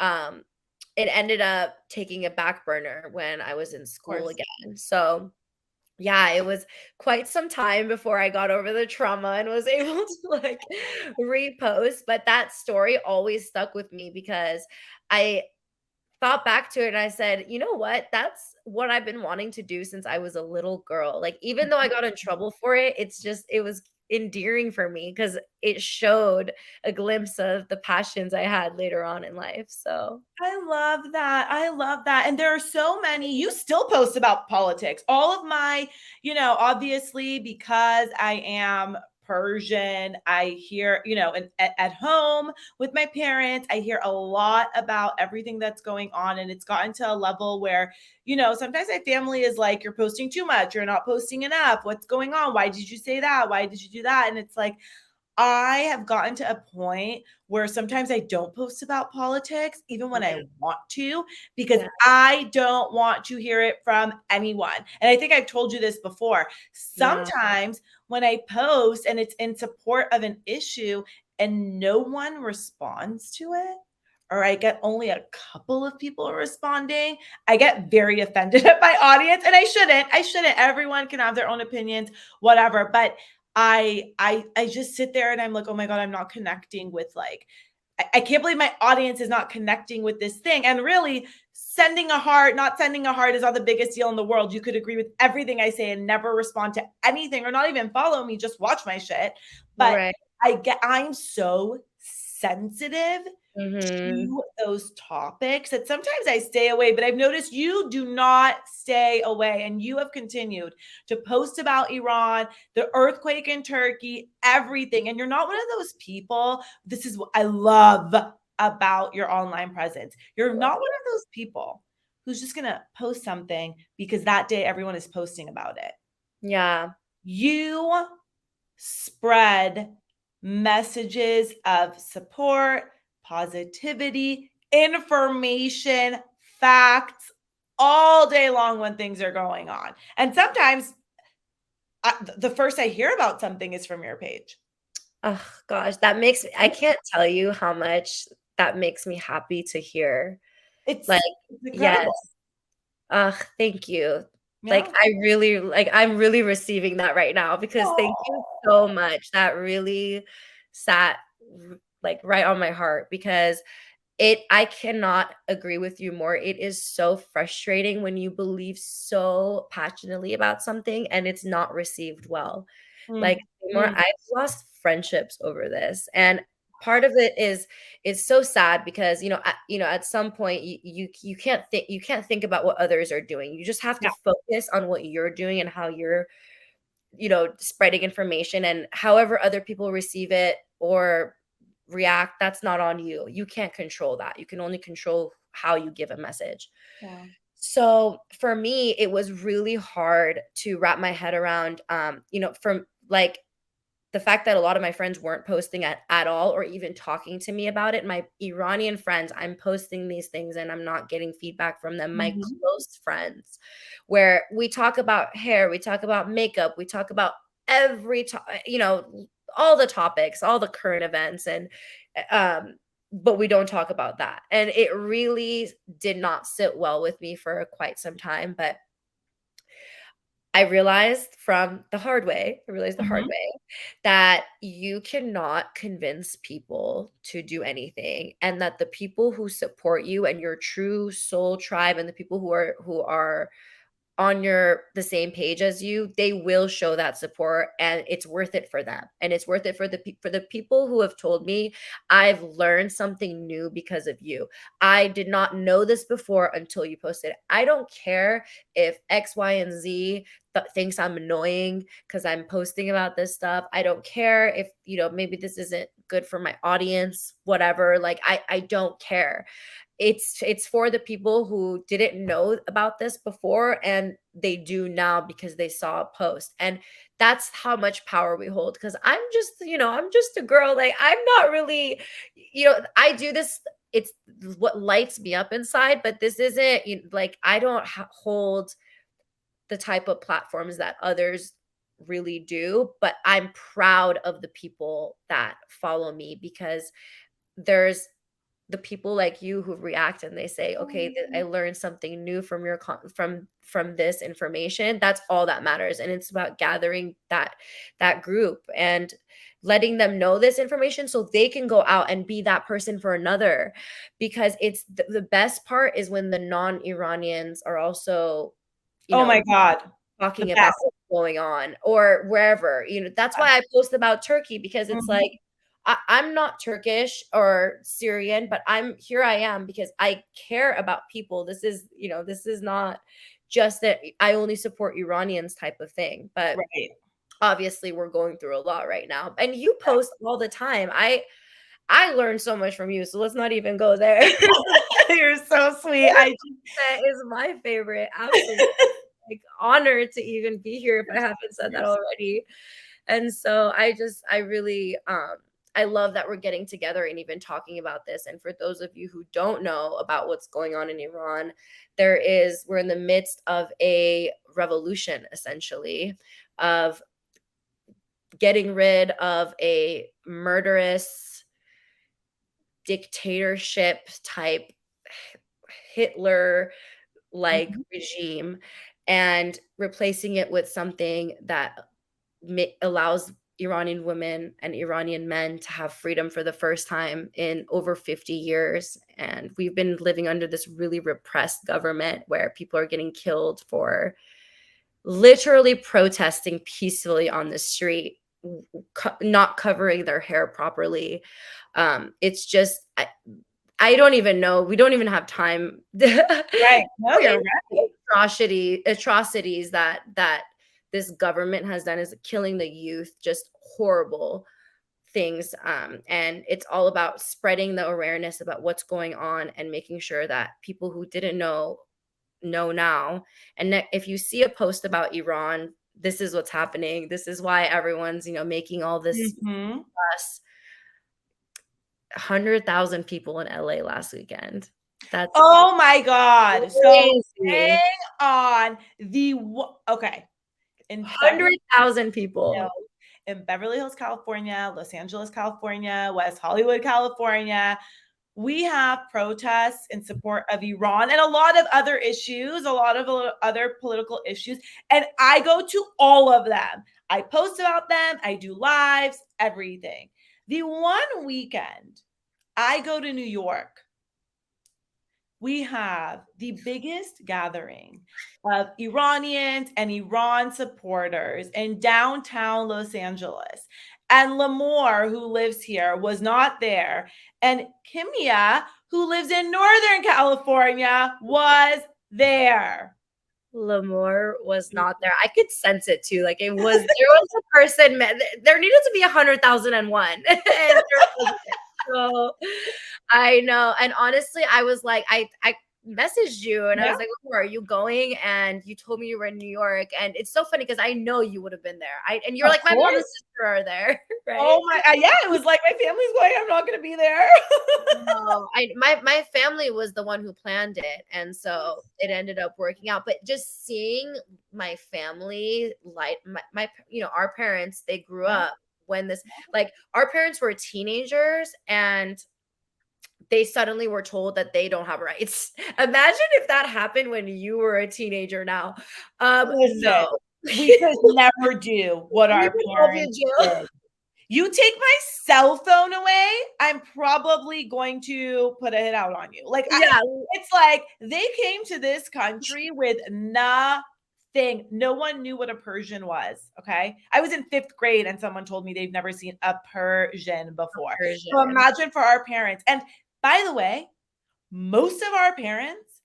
it ended up taking a back burner when I was in Of school course. again. So yeah, it was quite some time before I got over the trauma and was able to like repost, but that story always stuck with me because I thought back to it and I said, "You know what? That's what I've been wanting to do since I was a little girl." Like, even though I got in trouble for it, it was endearing for me because it showed a glimpse of the passions I had later on in life. So, I love that. I love that. And there are so many, you still post about politics. All of my, obviously because I am Persian, I hear, at home with my parents, I hear a lot about everything that's going on. And it's gotten to a level where, sometimes my family is like, you're posting too much, you're not posting enough. What's going on? Why did you say that? Why did you do that? And it's like, I have gotten to a point where sometimes I don't post about politics, even when yeah. I want to, because Yeah. I don't want to hear it from anyone. And I think I've told you this before. Yeah. Sometimes when I post and it's in support of an issue and no one responds to it, or I get only a couple of people responding, I get very offended at my audience. And I shouldn't. Everyone can have their own opinions, whatever. But I just sit there and I'm like, oh my God, I'm not connecting with like, I can't believe my audience is not connecting with this thing. And really, sending a heart, not sending a heart is not the biggest deal in the world. You could agree with everything I say and never respond to anything or not even follow me, just watch my shit. But Right. I'm so sensitive Mhm. to those topics that sometimes I stay away, but I've noticed you do not stay away and you have continued to post about Iran, the earthquake in Turkey, everything. And you're not one of those people. This is what I love about your online presence. You're not one of those people who's just going to post something because that day everyone is posting about it. Yeah. You spread messages of support, positivity, information, facts all day long when things are going on. And sometimes the first I hear about something is from your page. Oh gosh, I can't tell you how much that makes me happy to hear. It's, Like, it's yes. incredible. Ugh, thank you. Yeah. I'm really receiving that right now because thank you Oh, so much. That really sat like right on my heart, because I cannot agree with you more. It is so frustrating when you believe so passionately about something and it's not received well. Like, more, Mhm. I've lost friendships over this, and part of it is so sad because, at some point you can't think about what others are doing. You just have to Yeah. focus on what you're doing and how you're, spreading information, and however other people receive it or react, that's not on you. You can't control that. You can only control how you give a message. Yeah. So for me, it was really hard to wrap my head around, from like the fact that a lot of my friends weren't posting at all or even talking to me about it. My Iranian friends, I'm posting these things and I'm not getting feedback from them. My Mhm. close friends, where we talk about hair, we talk about makeup, we talk about every all the topics, all the current events, and but we don't talk about that. And it really did not sit well with me for quite some time, but I realized the hard Mhm. way that you cannot convince people to do anything, and that the people who support you and your true soul tribe and the people who are on the same page as you, they will show that support, and it's worth it for them. And it's worth it for the people who have told me, I've learned something new because of you. I did not know this before until you posted. I don't care if X, Y, and Z thinks I'm annoying because I'm posting about this stuff. I don't care if, maybe this isn't good for my audience, whatever. Like, I don't care. It's for the people who didn't know about this before and they do now because they saw a post. And that's how much power we hold, because I'm just a girl. Like, I'm not really, I do this, it's what lights me up inside, but this isn't, like, I don't hold the type of platforms that others really do, but I'm proud of the people that follow me, because there's the people like you who react and they say, okay, I learned something new from your from this information. That's all that matters. And it's about gathering that group and letting them know this information so they can go out and be that person for another. Because it's the best part is when the non-Iranians are also, you Oh know my God. The talking about best. what's going on, or wherever. That's why I post about Turkey, because it's Mhm. like, I'm not Turkish or Syrian, but I am because I care about people. This is not just that I only support Iranians type of thing, but Right. obviously we're going through a lot right now. And you post all the time. I learned so much from you, so let's not even go there. You're so sweet. I just That is my favorite. Absolutely. Like, honored to even be here if I haven't said that already. And so I really I love that we're getting together and even talking about this. And for those of you who don't know about what's going on in Iran, we're in the midst of a revolution, essentially, of getting rid of a murderous dictatorship type Hitler like Mhm. regime, and replacing it with something that allows Iranian women and Iranian men to have freedom for the first time in over 50 years. And we've been living under this really repressed government where people are getting killed for literally protesting peacefully on the street, not covering their hair properly. It's just, I don't even know. We don't even have time to Right. No, go you're into right. the atrocities that this government has done, is killing the youth, just horrible things. And it's all about spreading the awareness about what's going on and making sure that people who didn't know now. And if you see a post about Iran, this is what's happening. This is why everyone's, making all this Mhm. fuss. 100,000 people in LA last weekend. That's Oh my God. So crazy. hang on. Okay. In Beverly 100,000 people. Hills, in Beverly Hills, California, Los Angeles, California, West Hollywood, California, we have protests in support of Iran and a lot of other issues, a lot of other political issues. And I go to all of them. I post about them, I do lives, everything. The one weekend I go to New York, we have the biggest gathering of Iranians and Iran supporters in downtown Los Angeles. And Limor, who lives here, was not there. And Kimia, who lives in Northern California, was there. LaMour was not there. I could sense it too. Like there was a person, there needed to be 100,001. So I know. And honestly, I was like, I messaged you and I was like, where are you going? And you told me you were in New York. And it's so funny because I know you would have been there. And you're like, my mom and sister are there. Right? Oh my, yeah. It was like, my family's going, I'm not going to be there. No, my family was the one who planned it. And so it ended up working out. But just seeing my family, like my our parents, they grew up when this, like our parents were teenagers and they suddenly were told that they don't have rights. Imagine if that happened when you were a teenager now. No. We could never do what our parents did. You take my cell phone away, I'm probably going to put a hit out on you. Like, it's like they came to this country with nothing. No one knew what a Persian was. Okay. I was in 5th grade and someone told me they've never seen a Persian before. So imagine for our parents. And by the way, most of our parents,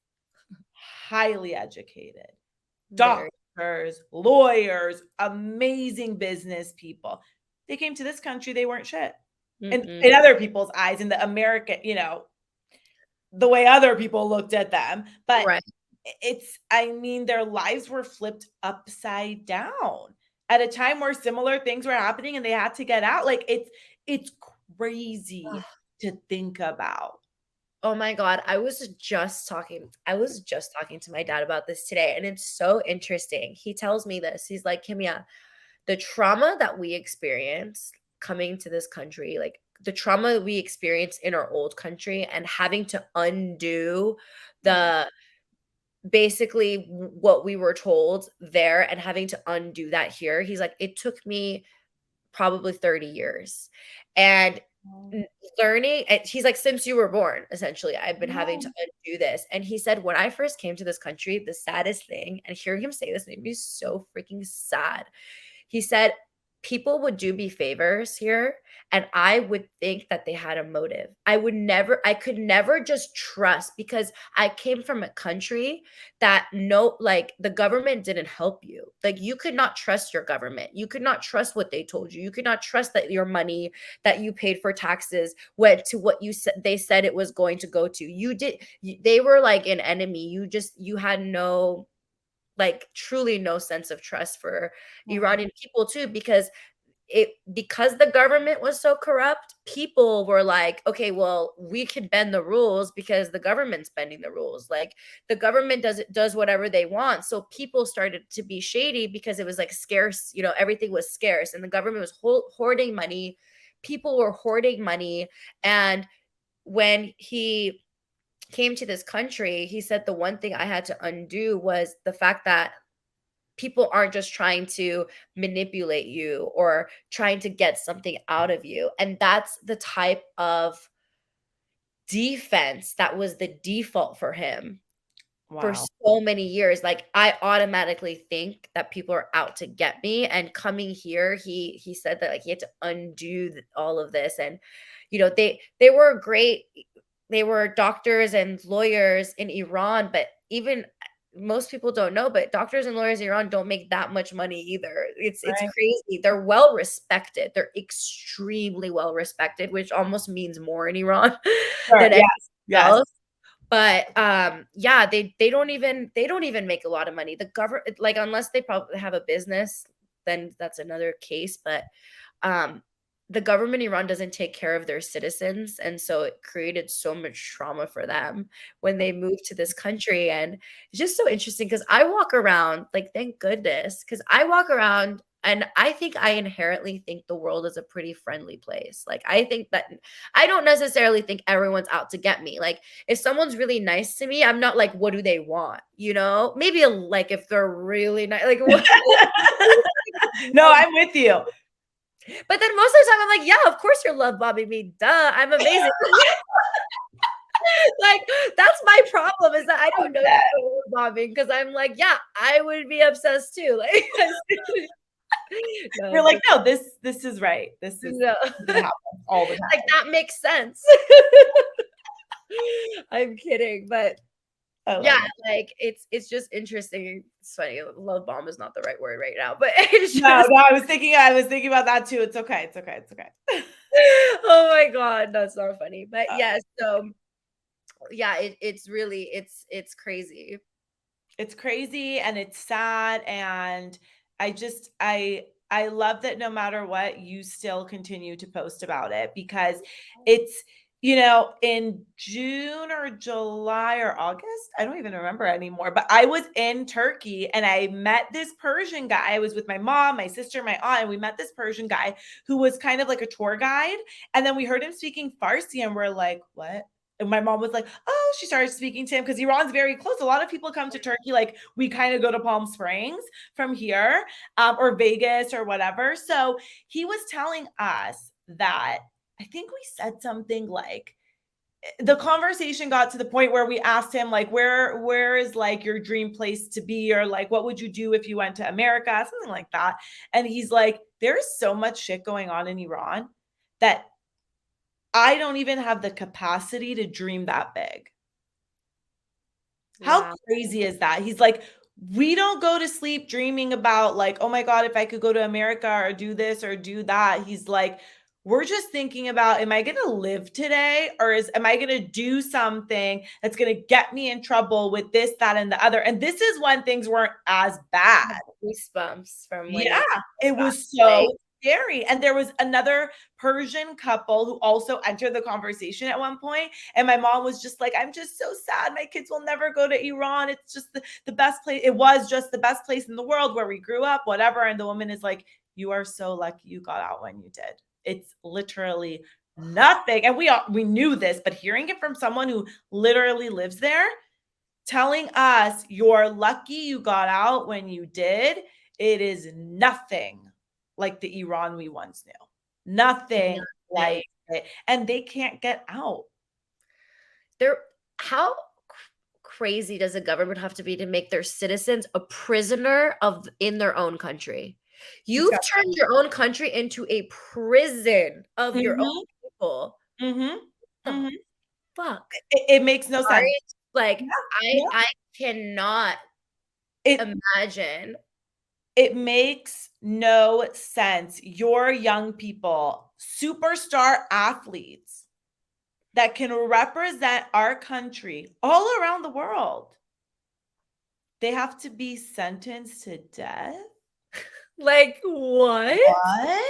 highly educated, doctors, lawyers, amazing business people. They came to this country, they weren't shit. And in other people's eyes, in the American, the way other people looked at them. But their lives were flipped upside down at a time where similar things were happening and they had to get out. Like it's crazy to think about. Oh my God. I was just talking to my dad about this today. And it's so interesting. He tells me this. He's like, Kimia, the trauma that we experience coming to this country, like the trauma we experienced in our old country and having to undo basically what we were told there and having to undo that here. He's like, it took me probably 30 years. And learning, and he's like, since you were born, essentially, I've been having to undo this. And he said, when I first came to this country, the saddest thing, and hearing him say this made me so freaking sad. He said, people would do me favors here, and I would think that they had a motive. I could never just trust, because I came from a country that the government didn't help you. Like, you could not trust your government. You could not trust what they told you. You could not trust that your money that you paid for taxes went to what they said it was going to go to. They were like an enemy. You had no, truly no sense of trust for Iranian people too, because the government was so corrupt. People were like, okay, well, we can bend the rules because the government's bending the rules. Like, the government does whatever they want. So people started to be shady because it was like scarce, everything was scarce, and the government was hoarding money. People were hoarding money. And when he came to this country, he said the one thing I had to undo was the fact that people aren't just trying to manipulate you or trying to get something out of you. And that's the type of defense that was the default for him for so many years. Like, I automatically think that people are out to get me. And coming here, he said that he had to undo all of this. And, they were great. They were doctors and lawyers in Iran, but even most people don't know, but doctors and lawyers in Iran don't make that much money either. It's crazy. They're well respected. They're extremely well respected, which almost means more in Iran than anything else. But they don't even make a lot of money. The government, unless they probably have a business, then that's another case. But the government in Iran doesn't take care of their citizens. And so it created so much trauma for them when they moved to this country. And it's just so interesting because I walk around, thank goodness, because I walk around and I inherently think the world is a pretty friendly place. I think that I don't necessarily think everyone's out to get me. If someone's really nice to me, I'm not like, what do they want? Maybe if they're really nice, No, I'm with you. But then most of the time I'm like, yeah, of course you're love bombing me. Duh, I'm amazing. Like, that's my problem is that I don't know you're love bombing because I'm like, yeah, I would be obsessed too. Like, You're no, like, no, this is right. This is no. gonna happen all the time. Like that makes sense. I'm kidding, but yeah, like it's just interesting. It's funny. Love bomb is not the right word right now, but it's just No, I was thinking about that too. It's okay. It's okay. It's okay. oh my god, that's not funny. But Uh, yeah, so yeah, it's really it's crazy. It's crazy and it's sad, and I love that no matter what, you still continue to post about it because it's, in June or July or August, I don't even remember anymore, but I was in Turkey and I met this Persian guy. I was with my mom, my sister, my aunt, and we met this Persian guy who was kind of like a tour guide. And then we heard him speaking Farsi and we're like, what? And my mom was like, oh, she started speaking to him because Iran's very close. A lot of people come to Turkey. Like we kind of go to Palm Springs from here, or Vegas or whatever. So he was telling us that I think we said something like, the conversation got to the point where we asked him like, where is like your dream place to be, or like what would you do if you went to America, something like that. And he's like, there's so much shit going on in Iran that I don't even have the capacity to dream that big. How Wow. crazy is that? He's like, we don't go to sleep dreaming about like, oh my God, if I could go to America or do this or do that. He's like, we're just thinking about, am I going to live today, or am I going to do something that's going to get me in trouble with this, that, and the other? And this is when things weren't as bad. Goosebumps from when Yeah, it was so scary. And there was another Persian couple who also entered the conversation at one point, and my mom was just like, I'm just so sad my kids will never go to Iran. It's just the best place. It was just the best place in the world where we grew up, whatever. And the woman is like, you are so lucky you got out when you did. It's literally nothing. And we knew this, but hearing it from someone who literally lives there, telling us you're lucky you got out when you did, it is nothing like the Iran we once knew. Nothing like it. And they can't get out. How crazy does a government have to be to make their citizens a prisoner in their own country? You've turned your own country into a prison of your own people. The fuck? It makes no sense. Like, Yeah. I cannot imagine. It makes no sense. Your young people, superstar athletes that can represent our country all around the world, they have to be sentenced to death? Like, what? What?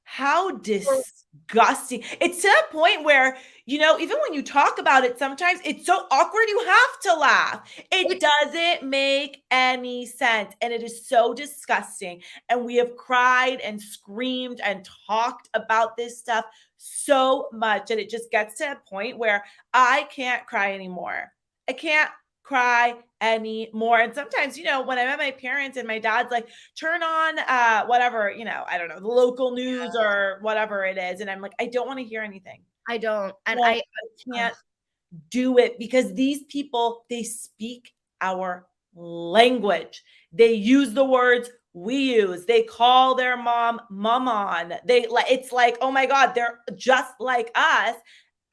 How disgusting. It's to a point where, even when you talk about it, sometimes it's so awkward, you have to laugh. It doesn't make any sense. And it is so disgusting. And we have cried and screamed and talked about this stuff so much. And it just gets to a point where I can't cry anymore. I can't cry anymore. And sometimes, when I'm at my parents and my dad's like, turn on whatever, I don't know, the local news or whatever it is. And I'm like, I don't want to hear anything. I don't. And I can't do it because these people, they speak our language. They use the words we use. They call their mom maman. It's like, oh my God, they're just like us.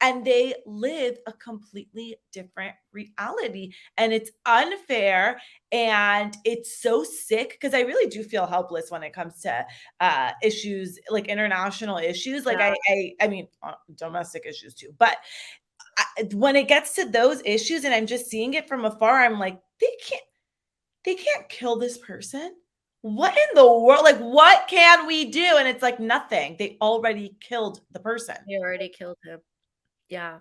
And they live a completely different reality. And it's unfair. And it's so sick because I really do feel helpless when it comes to issues, like international issues. Like I mean, domestic issues too. But when it gets to those issues and I'm just seeing it from afar, I'm like, they can't kill this person. What in the world? Like, what can we do? And it's like nothing. They already killed the person. They already killed him. Yeah.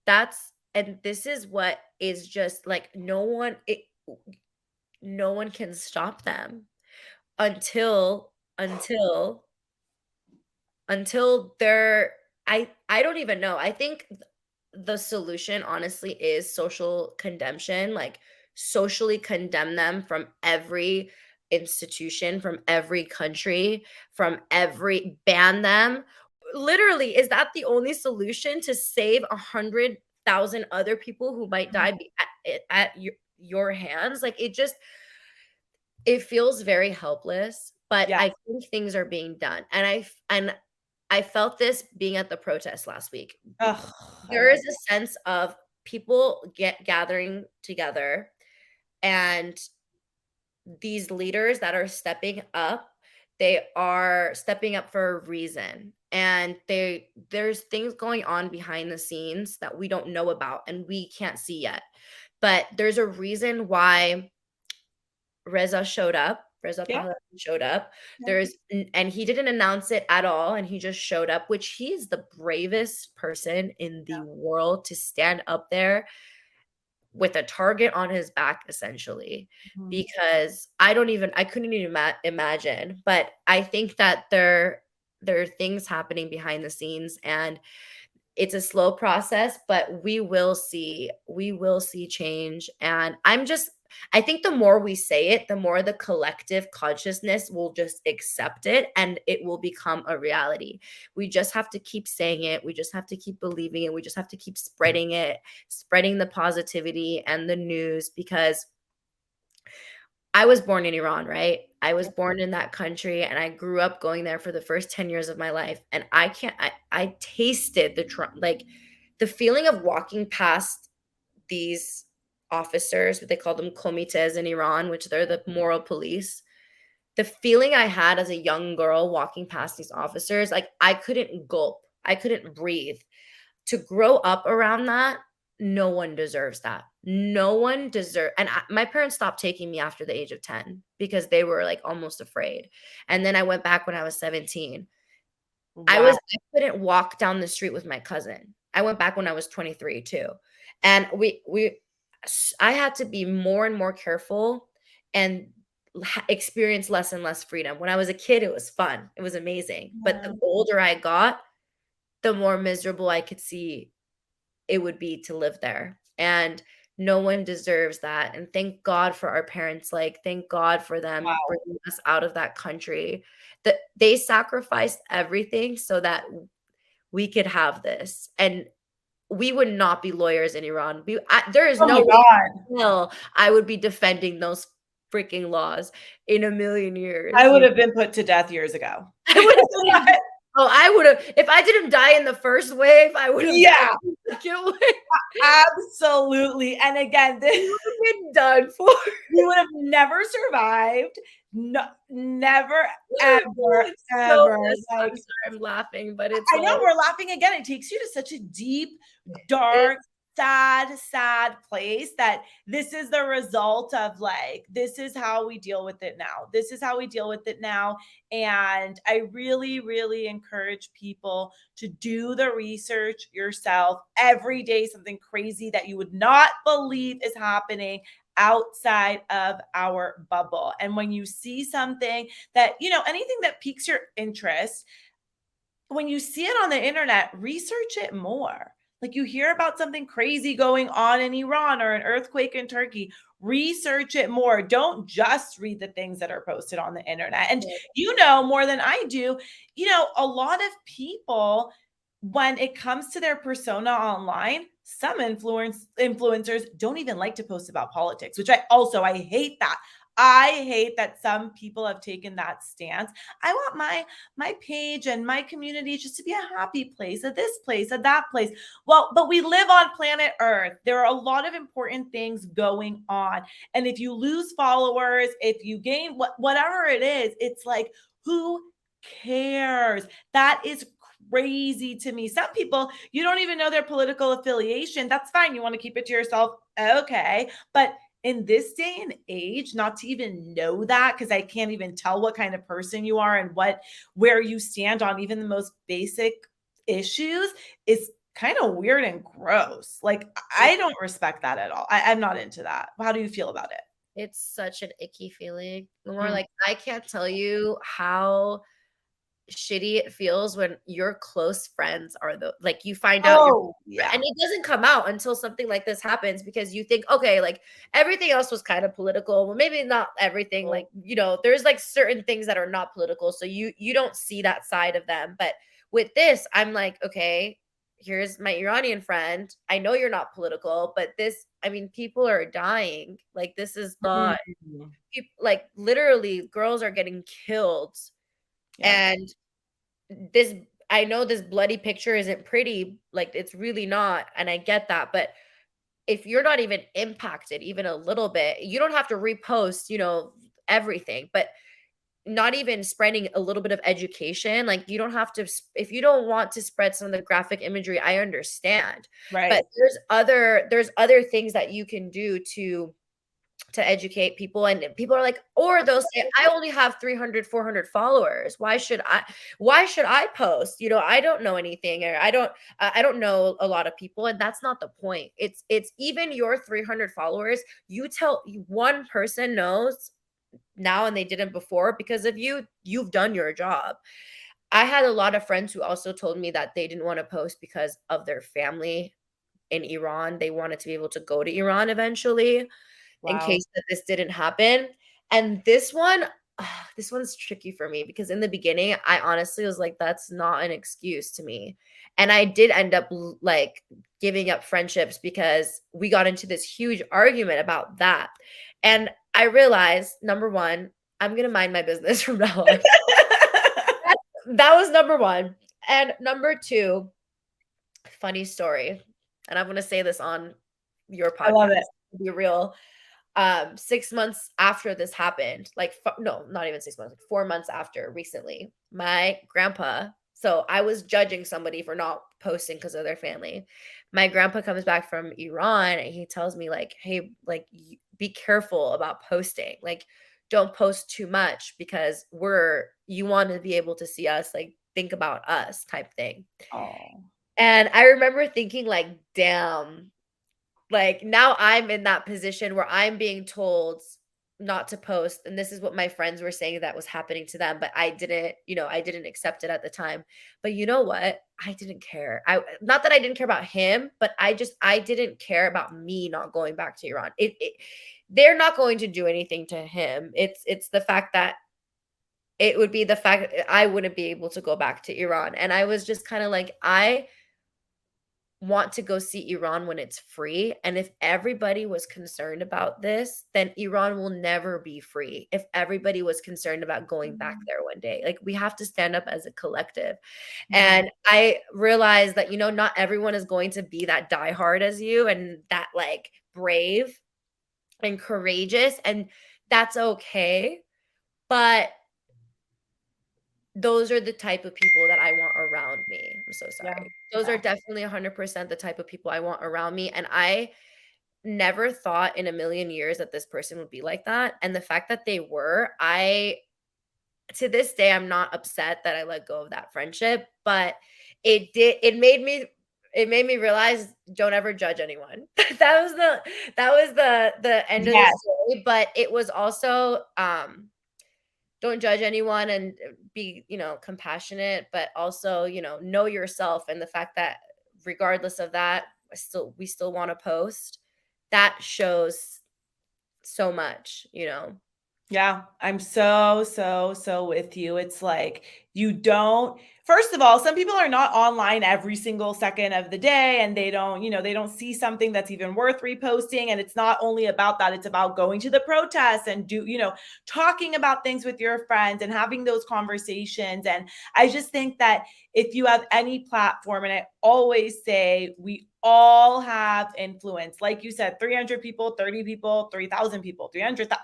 And this is what is just like no one can stop them until they're I don't even know. I think the solution honestly is social condemnation, like socially condemn them from every institution, from every country, ban them. Literally, is that the only solution to save 100,000 other people who might die at your hands? Like, it feels very helpless, but Yes. I think things are being done. And I felt this being at the protest last week. Ugh, There is a sense of people gathering together, and these leaders that are stepping up, they are stepping up for a reason. And there's things going on behind the scenes that we don't know about and we can't see yet. But there's a reason why Reza Yeah. Pahlavi showed up. Yeah. And he didn't announce it at all, and he just showed up, which he is the bravest person in the world to stand up there with a target on his back, essentially, because I couldn't even imagine. But I think that there are things happening behind the scenes, and it's a slow process, but we will see change. And I think the more we say it, the more the collective consciousness will just accept it, and it will become a reality. We just have to keep saying it. We just have to keep believing it. We just have to keep spreading it, spreading the positivity and the news, because I was born in Iran, right? I was born in that country, and I grew up going there for the first 10 years of my life. And I tasted the feeling of walking past these officers, what they call them comites in Iran, which they're the moral police. The feeling I had as a young girl walking past these officers, like, I couldn't gulp. I couldn't breathe. To grow up around that, no one deserves that. No one deserves. And my parents stopped taking me after the age of 10 because they were like almost afraid. And then I went back when I was 17. Wow. I couldn't walk down the street with my cousin. I went back when I was 23 too. And I had to be more and more careful and experience less and less freedom. When I was a kid, it was fun. It was amazing. But the older I got, the more miserable I could see it would be to live there. And no one deserves that. And thank God for our parents. Like, thank God for them bringing us out of that country. That they sacrificed everything so that we could have this. And we would not be lawyers in Iran. There is no way I would be defending those freaking laws in a million years. I would have been put to death years ago. I would have. If I didn't die in the first wave, I would have. Yeah. Second wave. Absolutely. And again, this would have been done for. You would have never survived. No, never, ever, ever. I'm sorry, I'm laughing, but it's. I know we're laughing again. It takes you to such a deep, dark, sad place that this is the result of, like, this is how we deal with it now. This is how we deal with it now. And I really, really encourage people to do the research yourself every day. Something crazy that you would not believe is happening outside of our bubble. And when you see something that, anything that piques your interest, when you see it on the internet, research it more. Like, you hear about something crazy going on in Iran or an earthquake in Turkey, research it more. Don't just read the things that are posted on the internet. And more than I do, a lot of people, when it comes to their persona online, some influencers don't even like to post about politics, which I hate that. I hate that some people have taken that stance. I want my page and my community just to be a happy place, at this place, at that place. Well, but we live on planet Earth. There are a lot of important things going on. And if you lose followers, if you gain whatever it is, it's like, who cares? That is crazy to me. Some people, you don't even know their political affiliation. That's fine. You want to keep it to yourself. Okay. But in this day and age, not to even know that, because I can't even tell what kind of person you are and where you stand on even the most basic issues, is kind of weird and gross. Like, I don't respect that at all. I'm not into that. How do you feel about it? It's such an icky feeling. More like, I can't tell you how shitty it feels when your close friends are like you find out and it doesn't come out until something like this happens, because you think, okay, like everything else was kind of political. Well, maybe not everything, like, there's like certain things that are not political. So you don't see that side of them. But with this, I'm like, okay, here's my Iranian friend. I know you're not political, but this, I mean, people are dying. Like, this is not, like, literally girls are getting killed. And this, I know this bloody picture isn't pretty, like, it's really not. And I get that. But if you're not even impacted even a little bit, you don't have to repost, everything, but not even spreading a little bit of education. Like, you don't have to, if you don't want to spread some of the graphic imagery, I understand. But there's other things that you can do to educate people. And people are like, or they'll say, I only have 300, 400 followers. Why should I post? I don't know anything, or I don't know a lot of people. And that's not the point. It's even your 300 followers, you tell one person knows now and they didn't before because of you've done your job. I had a lot of friends who also told me that they didn't want to post because of their family in Iran. They wanted to be able to go to Iran eventually in case that this didn't happen. And this one's tricky for me, because in the beginning, I honestly was like, that's not an excuse to me. And I did end up like giving up friendships because we got into this huge argument about that. And I realized, number one, I'm going to mind my business from now on. That was number one. And number two, funny story. And I'm going to say this on your podcast. I love it. To be real. 6 months after this happened, like, no, not even 6 months, like 4 months after, recently, my grandpa, so I was judging somebody for not posting because of their family. My grandpa comes back from Iran and he tells me, like, hey, like, be careful about posting. Like, don't post too much because you want to be able to see us, like, think about us type thing. And I remember thinking, like, damn, like, now I'm in that position where I'm being told not to post. And this is what my friends were saying that was happening to them. But I didn't accept it at the time. But you know what? I didn't care. Not that I didn't care about him, but I didn't care about me not going back to Iran. They're not going to do anything to him. It's the fact that it would be the fact that I wouldn't be able to go back to Iran. And I was just kind of like, I want to go see Iran when it's free. And if everybody was concerned about this, then Iran will never be free. If everybody was concerned about going back there one day, like, we have to stand up as a collective. And I realized that, not everyone is going to be that diehard as you and that, like, brave and courageous, and that's okay. But those are the type of people that I want around me. I'm so sorry. Those are definitely 100% the type of people I want around me. And I never thought in a million years that this person would be like that. And the fact that they were, to this day, I'm not upset that I let go of that friendship, but it made me realize, don't ever judge anyone. that was the end of the story. But it was also, don't judge anyone and be, compassionate, but also, know yourself. And the fact that regardless of that, we still want to post, that shows so much, Yeah, I'm so with you. It's like, first of all, some people are not online every single second of the day, and they don't see something that's even worth reposting. And it's not only about that, it's about going to the protests and talking about things with your friends and having those conversations. And I just think that if you have any platform, and I always say, we all have influence. Like you said, 300 people, 30 people, 3,000 people, 300,000.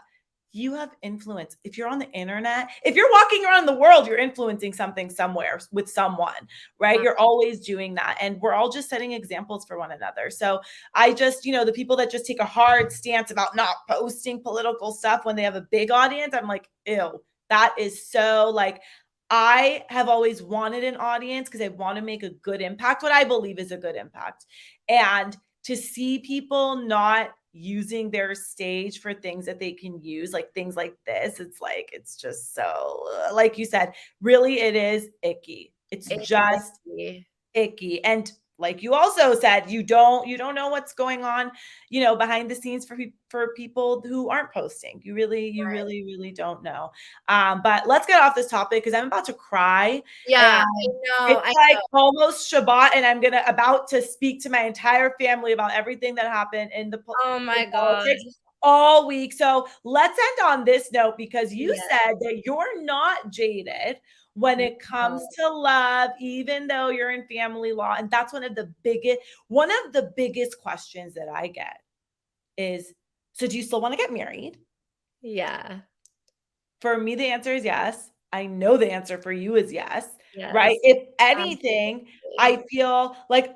You have influence. If you're on the internet, if you're walking around the world, you're influencing something somewhere with someone, right? You're always doing that. And we're all just setting examples for one another. So I just, the people that just take a hard stance about not posting political stuff when they have a big audience, I'm like, ew, that is so, like, I have always wanted an audience because I want to make a good impact, what I believe is a good impact. And to see people not using their stage for things that they can use, like things like this. It's like, it's just so, like you said, really it is icky. It's just icky. And like you also said, you don't know what's going on, behind the scenes for people who aren't posting. You really don't know. But let's get off this topic because I'm about to cry. Yeah, And it's like almost Shabbat, and I'm about to speak to my entire family about everything that happened in the Oh my in God. politics all week. So let's end on this note, because you said that you're not jaded when it comes to love, even though you're in family law. And that's one of the biggest questions that I get is, so do you still want to get married? Yeah. For me, the answer is yes. I know the answer for you is yes. Yes. Right? If anything, I feel like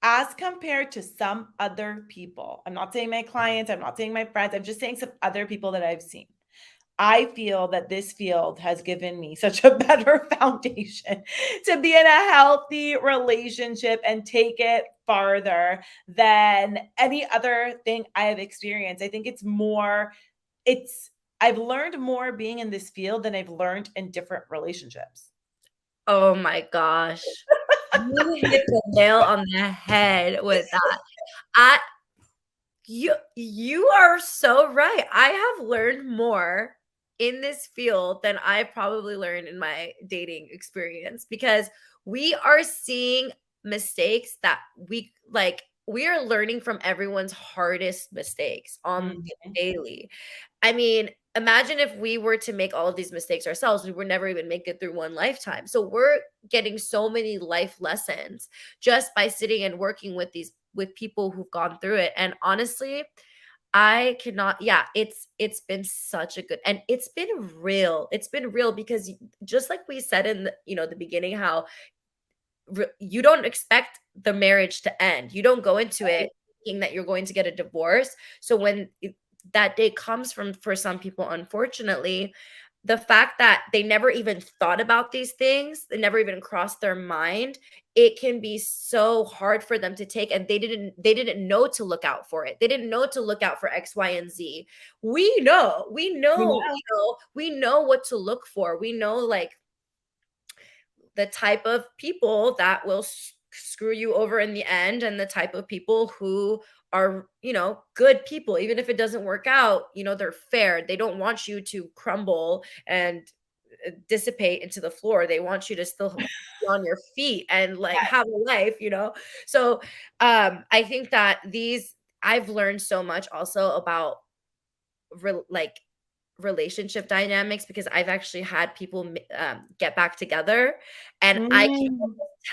as compared to some other people, I'm not saying my clients, I'm not saying my friends, I'm just saying some other people that I've seen. I feel that this field has given me such a better foundation to be in a healthy relationship and take it farther than any other thing I have experienced. I think I've learned more being in this field than I've learned in different relationships. Oh my gosh. You hit the nail on the head with that. You are so right. I have learned more in this field than I probably learned in my dating experience, because we are seeing mistakes that we are learning from everyone's hardest mistakes on the daily. I mean, imagine if we were to make all of these mistakes ourselves, we would never even make it through one lifetime. So we're getting so many life lessons just by sitting and working with people who've gone through it. And honestly, I cannot, yeah, it's been such a good, and it's been real. It's been real because just like we said in the beginning, how you don't expect the marriage to end. You don't go into it thinking that you're going to get a divorce. So when that day comes for some people, unfortunately, the fact that they never even thought about these things, they never even crossed their mind, it can be so hard for them to take, and they didn't know to look out for it. They didn't know to look out for X, Y, and Z. We know what to look for. We know, like, the type of people that will screw you over in the end, and the type of people who are, good people. Even if it doesn't work out, they're fair. They don't want you to crumble and dissipate into the floor. They want you to still be on your feet and like have a life, So I think that I've learned so much also about relationship dynamics, because I've actually had people get back together, and I can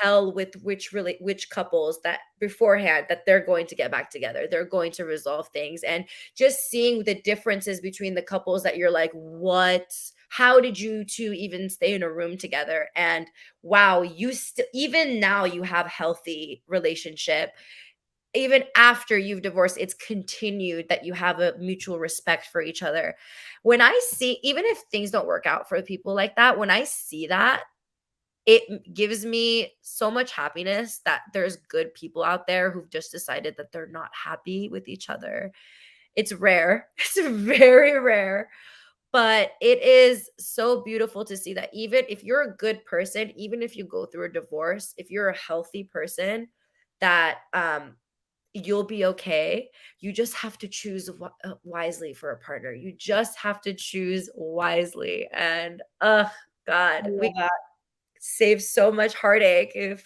tell with which couples that beforehand that they're going to get back together, they're going to resolve things. And just seeing the differences between the couples that you're like, how did you two even stay in a room together? And wow, even now you have healthy relationship. Even after you've divorced, it's continued that you have a mutual respect for each other. When I see, even if things don't work out for people like that, when I see that, it gives me so much happiness that there's good people out there who've just decided that they're not happy with each other. It's rare. It's very rare. But it is so beautiful to see that even if you're a good person, even if you go through a divorce, if you're a healthy person, that you'll be okay. You just have to choose wisely for a partner. You just have to choose wisely. And God, we save so much heartache if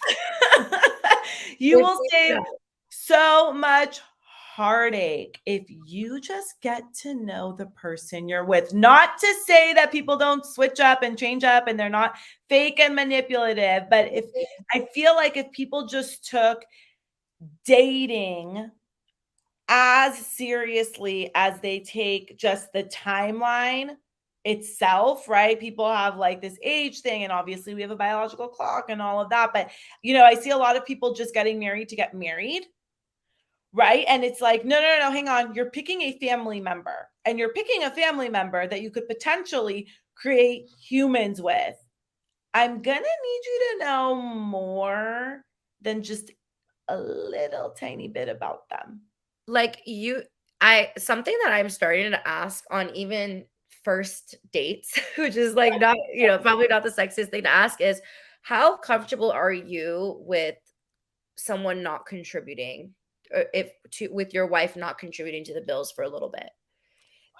you will save so much heartache if you just get to know the person you're with. Not to say that people don't switch up and change up and they're not fake and manipulative, but I feel like if people just took dating as seriously as they take just the timeline itself, right? People have like this age thing, and obviously we have a biological clock and all of that. But, I see a lot of people just getting married to get married, right? And it's like, no, hang on. You're picking a family member, and you're picking a family member that you could potentially create humans with. I'm going to need you to know more than just a little tiny bit about them. Like something that I'm starting to ask on even first dates, which is like not, probably not the sexiest thing to ask, is how comfortable are you with someone not contributing, or if to with your wife not contributing to the bills for a little bit?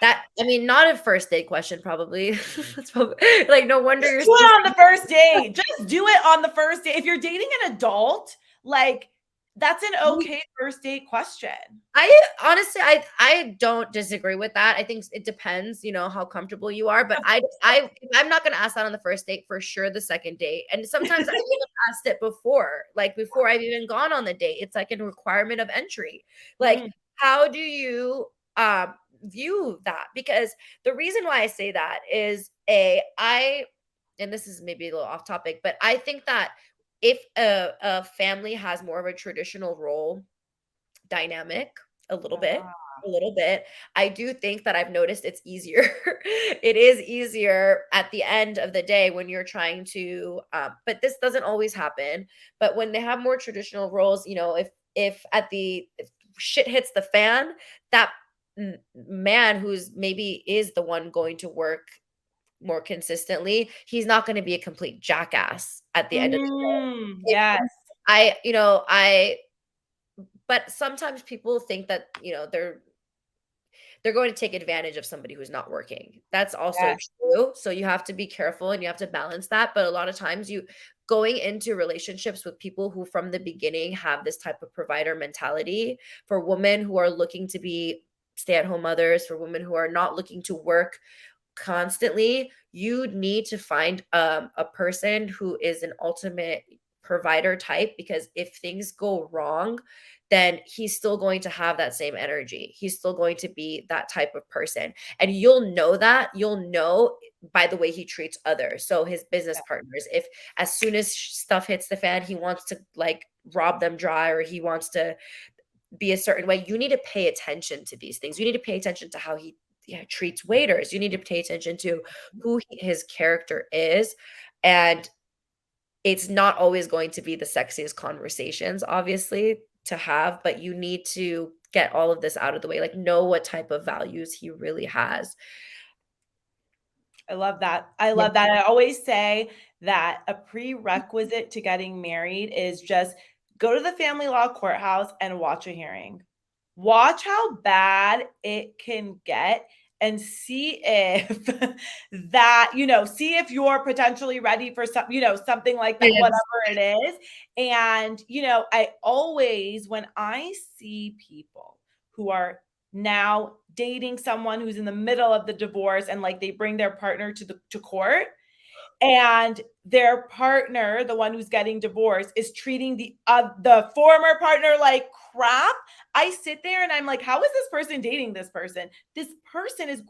That, I mean, not a first date question, probably. That's probably like, no wonder Just you're do it so on the first date. Just do it on the first date. If you're dating an adult, like that's an okay first date question. I honestly, I don't disagree with that. I think it depends, how comfortable you are. But I'm not gonna ask that on the first date, for sure. The second date, and sometimes I've even asked it before, like before I've even gone on the date. It's like a requirement of entry. Like, how do you view that? Because the reason why I say that is and this is maybe a little off topic, but I think that if a family has more of a traditional role dynamic, a little bit, a little bit. I do think that I've noticed it's easier. It is easier at the end of the day when you're trying to, but this doesn't always happen. But when they have more traditional roles, if shit hits the fan, that man who's maybe is the one going to work more consistently, he's not going to be a complete jackass at the end of the day. Yes. I but sometimes people think that, they're going to take advantage of somebody who's not working. That's also true. So you have to be careful and you have to balance that. But a lot of times you going into relationships with people who from the beginning have this type of provider mentality, for women who are looking to be stay-at-home mothers, for women who are not looking to work constantly, you need to find a person who is an ultimate provider type, because if things go wrong, then he's still going to have that same energy. He's still going to be that type of person. And you'll know by the way he treats others. So his business partners, if as soon as stuff hits the fan, he wants to like rob them dry, or he wants to be a certain way, you need to pay attention to these things. You need to pay attention to how he treats waiters. You need to pay attention to who his character is. And it's not always going to be the sexiest conversations, obviously, to have, but you need to get all of this out of the way. Like, know what type of values he really has. I love that. I love that. I always say that a prerequisite to getting married is just go to the family law courthouse and watch a hearing. Watch how bad it can get and see if see if you're potentially ready for something like that, whatever it is. And, I always, when I see people who are now dating someone who's in the middle of the divorce and like they bring their partner to court, and their partner, the one who's getting divorced, is treating the former partner like crap, I sit there and I'm like, how is this person dating this person? This person is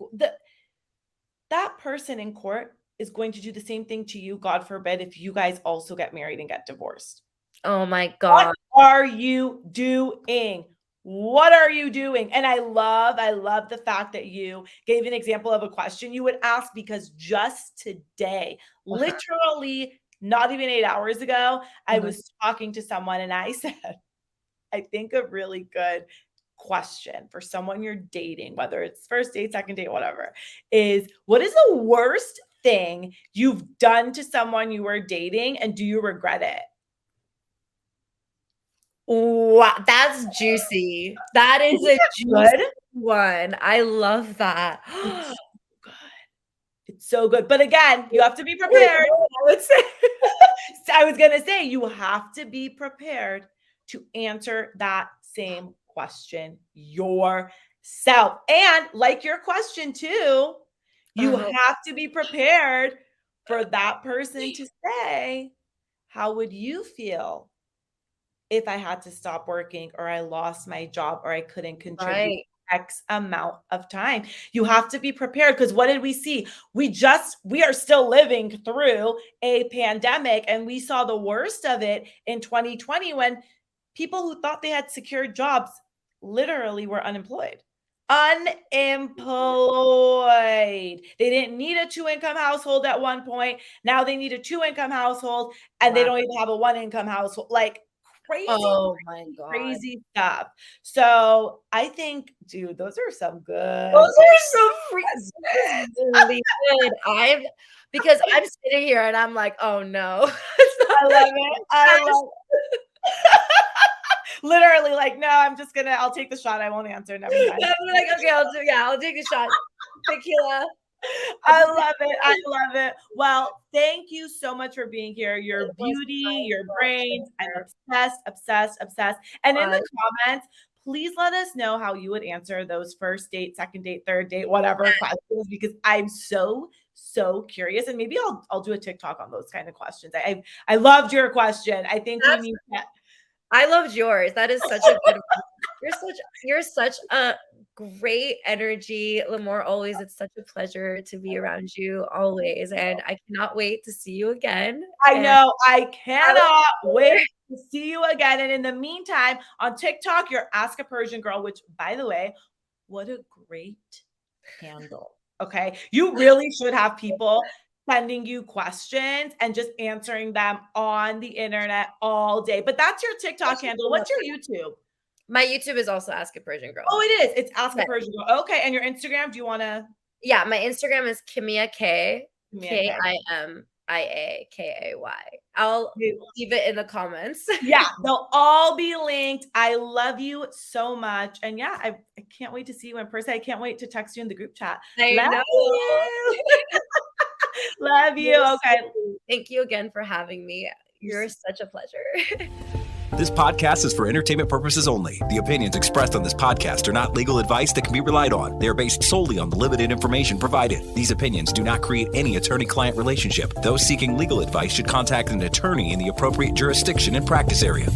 that person in court is going to do the same thing to you, God forbid, if you guys also get married and get divorced. Oh my God. What are you doing? What are you doing? And I love the fact that you gave an example of a question you would ask, because just today, literally not even 8 hours ago, I was talking to someone and I said, I think a really good question for someone you're dating, whether it's first date, second date, whatever, is what is the worst thing you've done to someone you were dating, and do you regret it? Wow, that's juicy. That is a juicy one. I love that. It's so good. It's so good. But again, you have to be prepared. I was going to say, you have to be prepared to answer that same question yourself. And like your question too, you have to be prepared for that person to say, how would you feel if I had to stop working, or I lost my job, or I couldn't contribute X amount of time? You have to be prepared, because what did we see? We are still living through a pandemic, and we saw the worst of it in 2020 when people who thought they had secured jobs literally were unemployed. They didn't need a 2-income household at one point. Now they need a 2-income household, and they don't even have a 1-income household. Like, Oh my God. crazy stuff. So I think, dude, those are some good. Those are so really good. Because I'm sitting here and I'm like, oh no. I love it. I love it. Literally, like, no, I'll take the shot. I won't answer. Never mind. I'm like, okay, I'll take the shot. Tequila. I love it. I love it. Well, thank you so much for being here. Your beauty, your brains. I'm obsessed. And in the comments, please let us know how you would answer those first date, second date, third date, whatever questions, because I'm so curious. And maybe I'll do a TikTok on those kind of questions. I loved your question. I think we need that. I loved yours. That is such a good one. You're such a great energy, Limor. Always, it's such a pleasure to be around you always, and I cannot wait to see you again. I know, I cannot wait to see you again. And in the meantime, on TikTok, you're Ask a Persian Girl, which, by the way, what a great handle. Okay, you really should have people sending you questions and just answering them on the internet all day. But that's your TikTok handle. What's your YouTube? My YouTube is also Ask a Persian Girl. Oh, it is. It's Ask a Persian Girl. Okay. And your Instagram, do you want to? Yeah, my Instagram is Kimia K. Kimia Kay. I'll leave it in the comments. Yeah, they'll all be linked. I love you so much. And yeah, I can't wait to see you in person. I can't wait to text you in the group chat. I know. You. Love you. Okay. Thank you again for having me. You're such a pleasure. This podcast is for entertainment purposes only. The opinions expressed on this podcast are not legal advice that can be relied on. They are based solely on the limited information provided. These opinions do not create any attorney-client relationship. Those seeking legal advice should contact an attorney in the appropriate jurisdiction and practice area.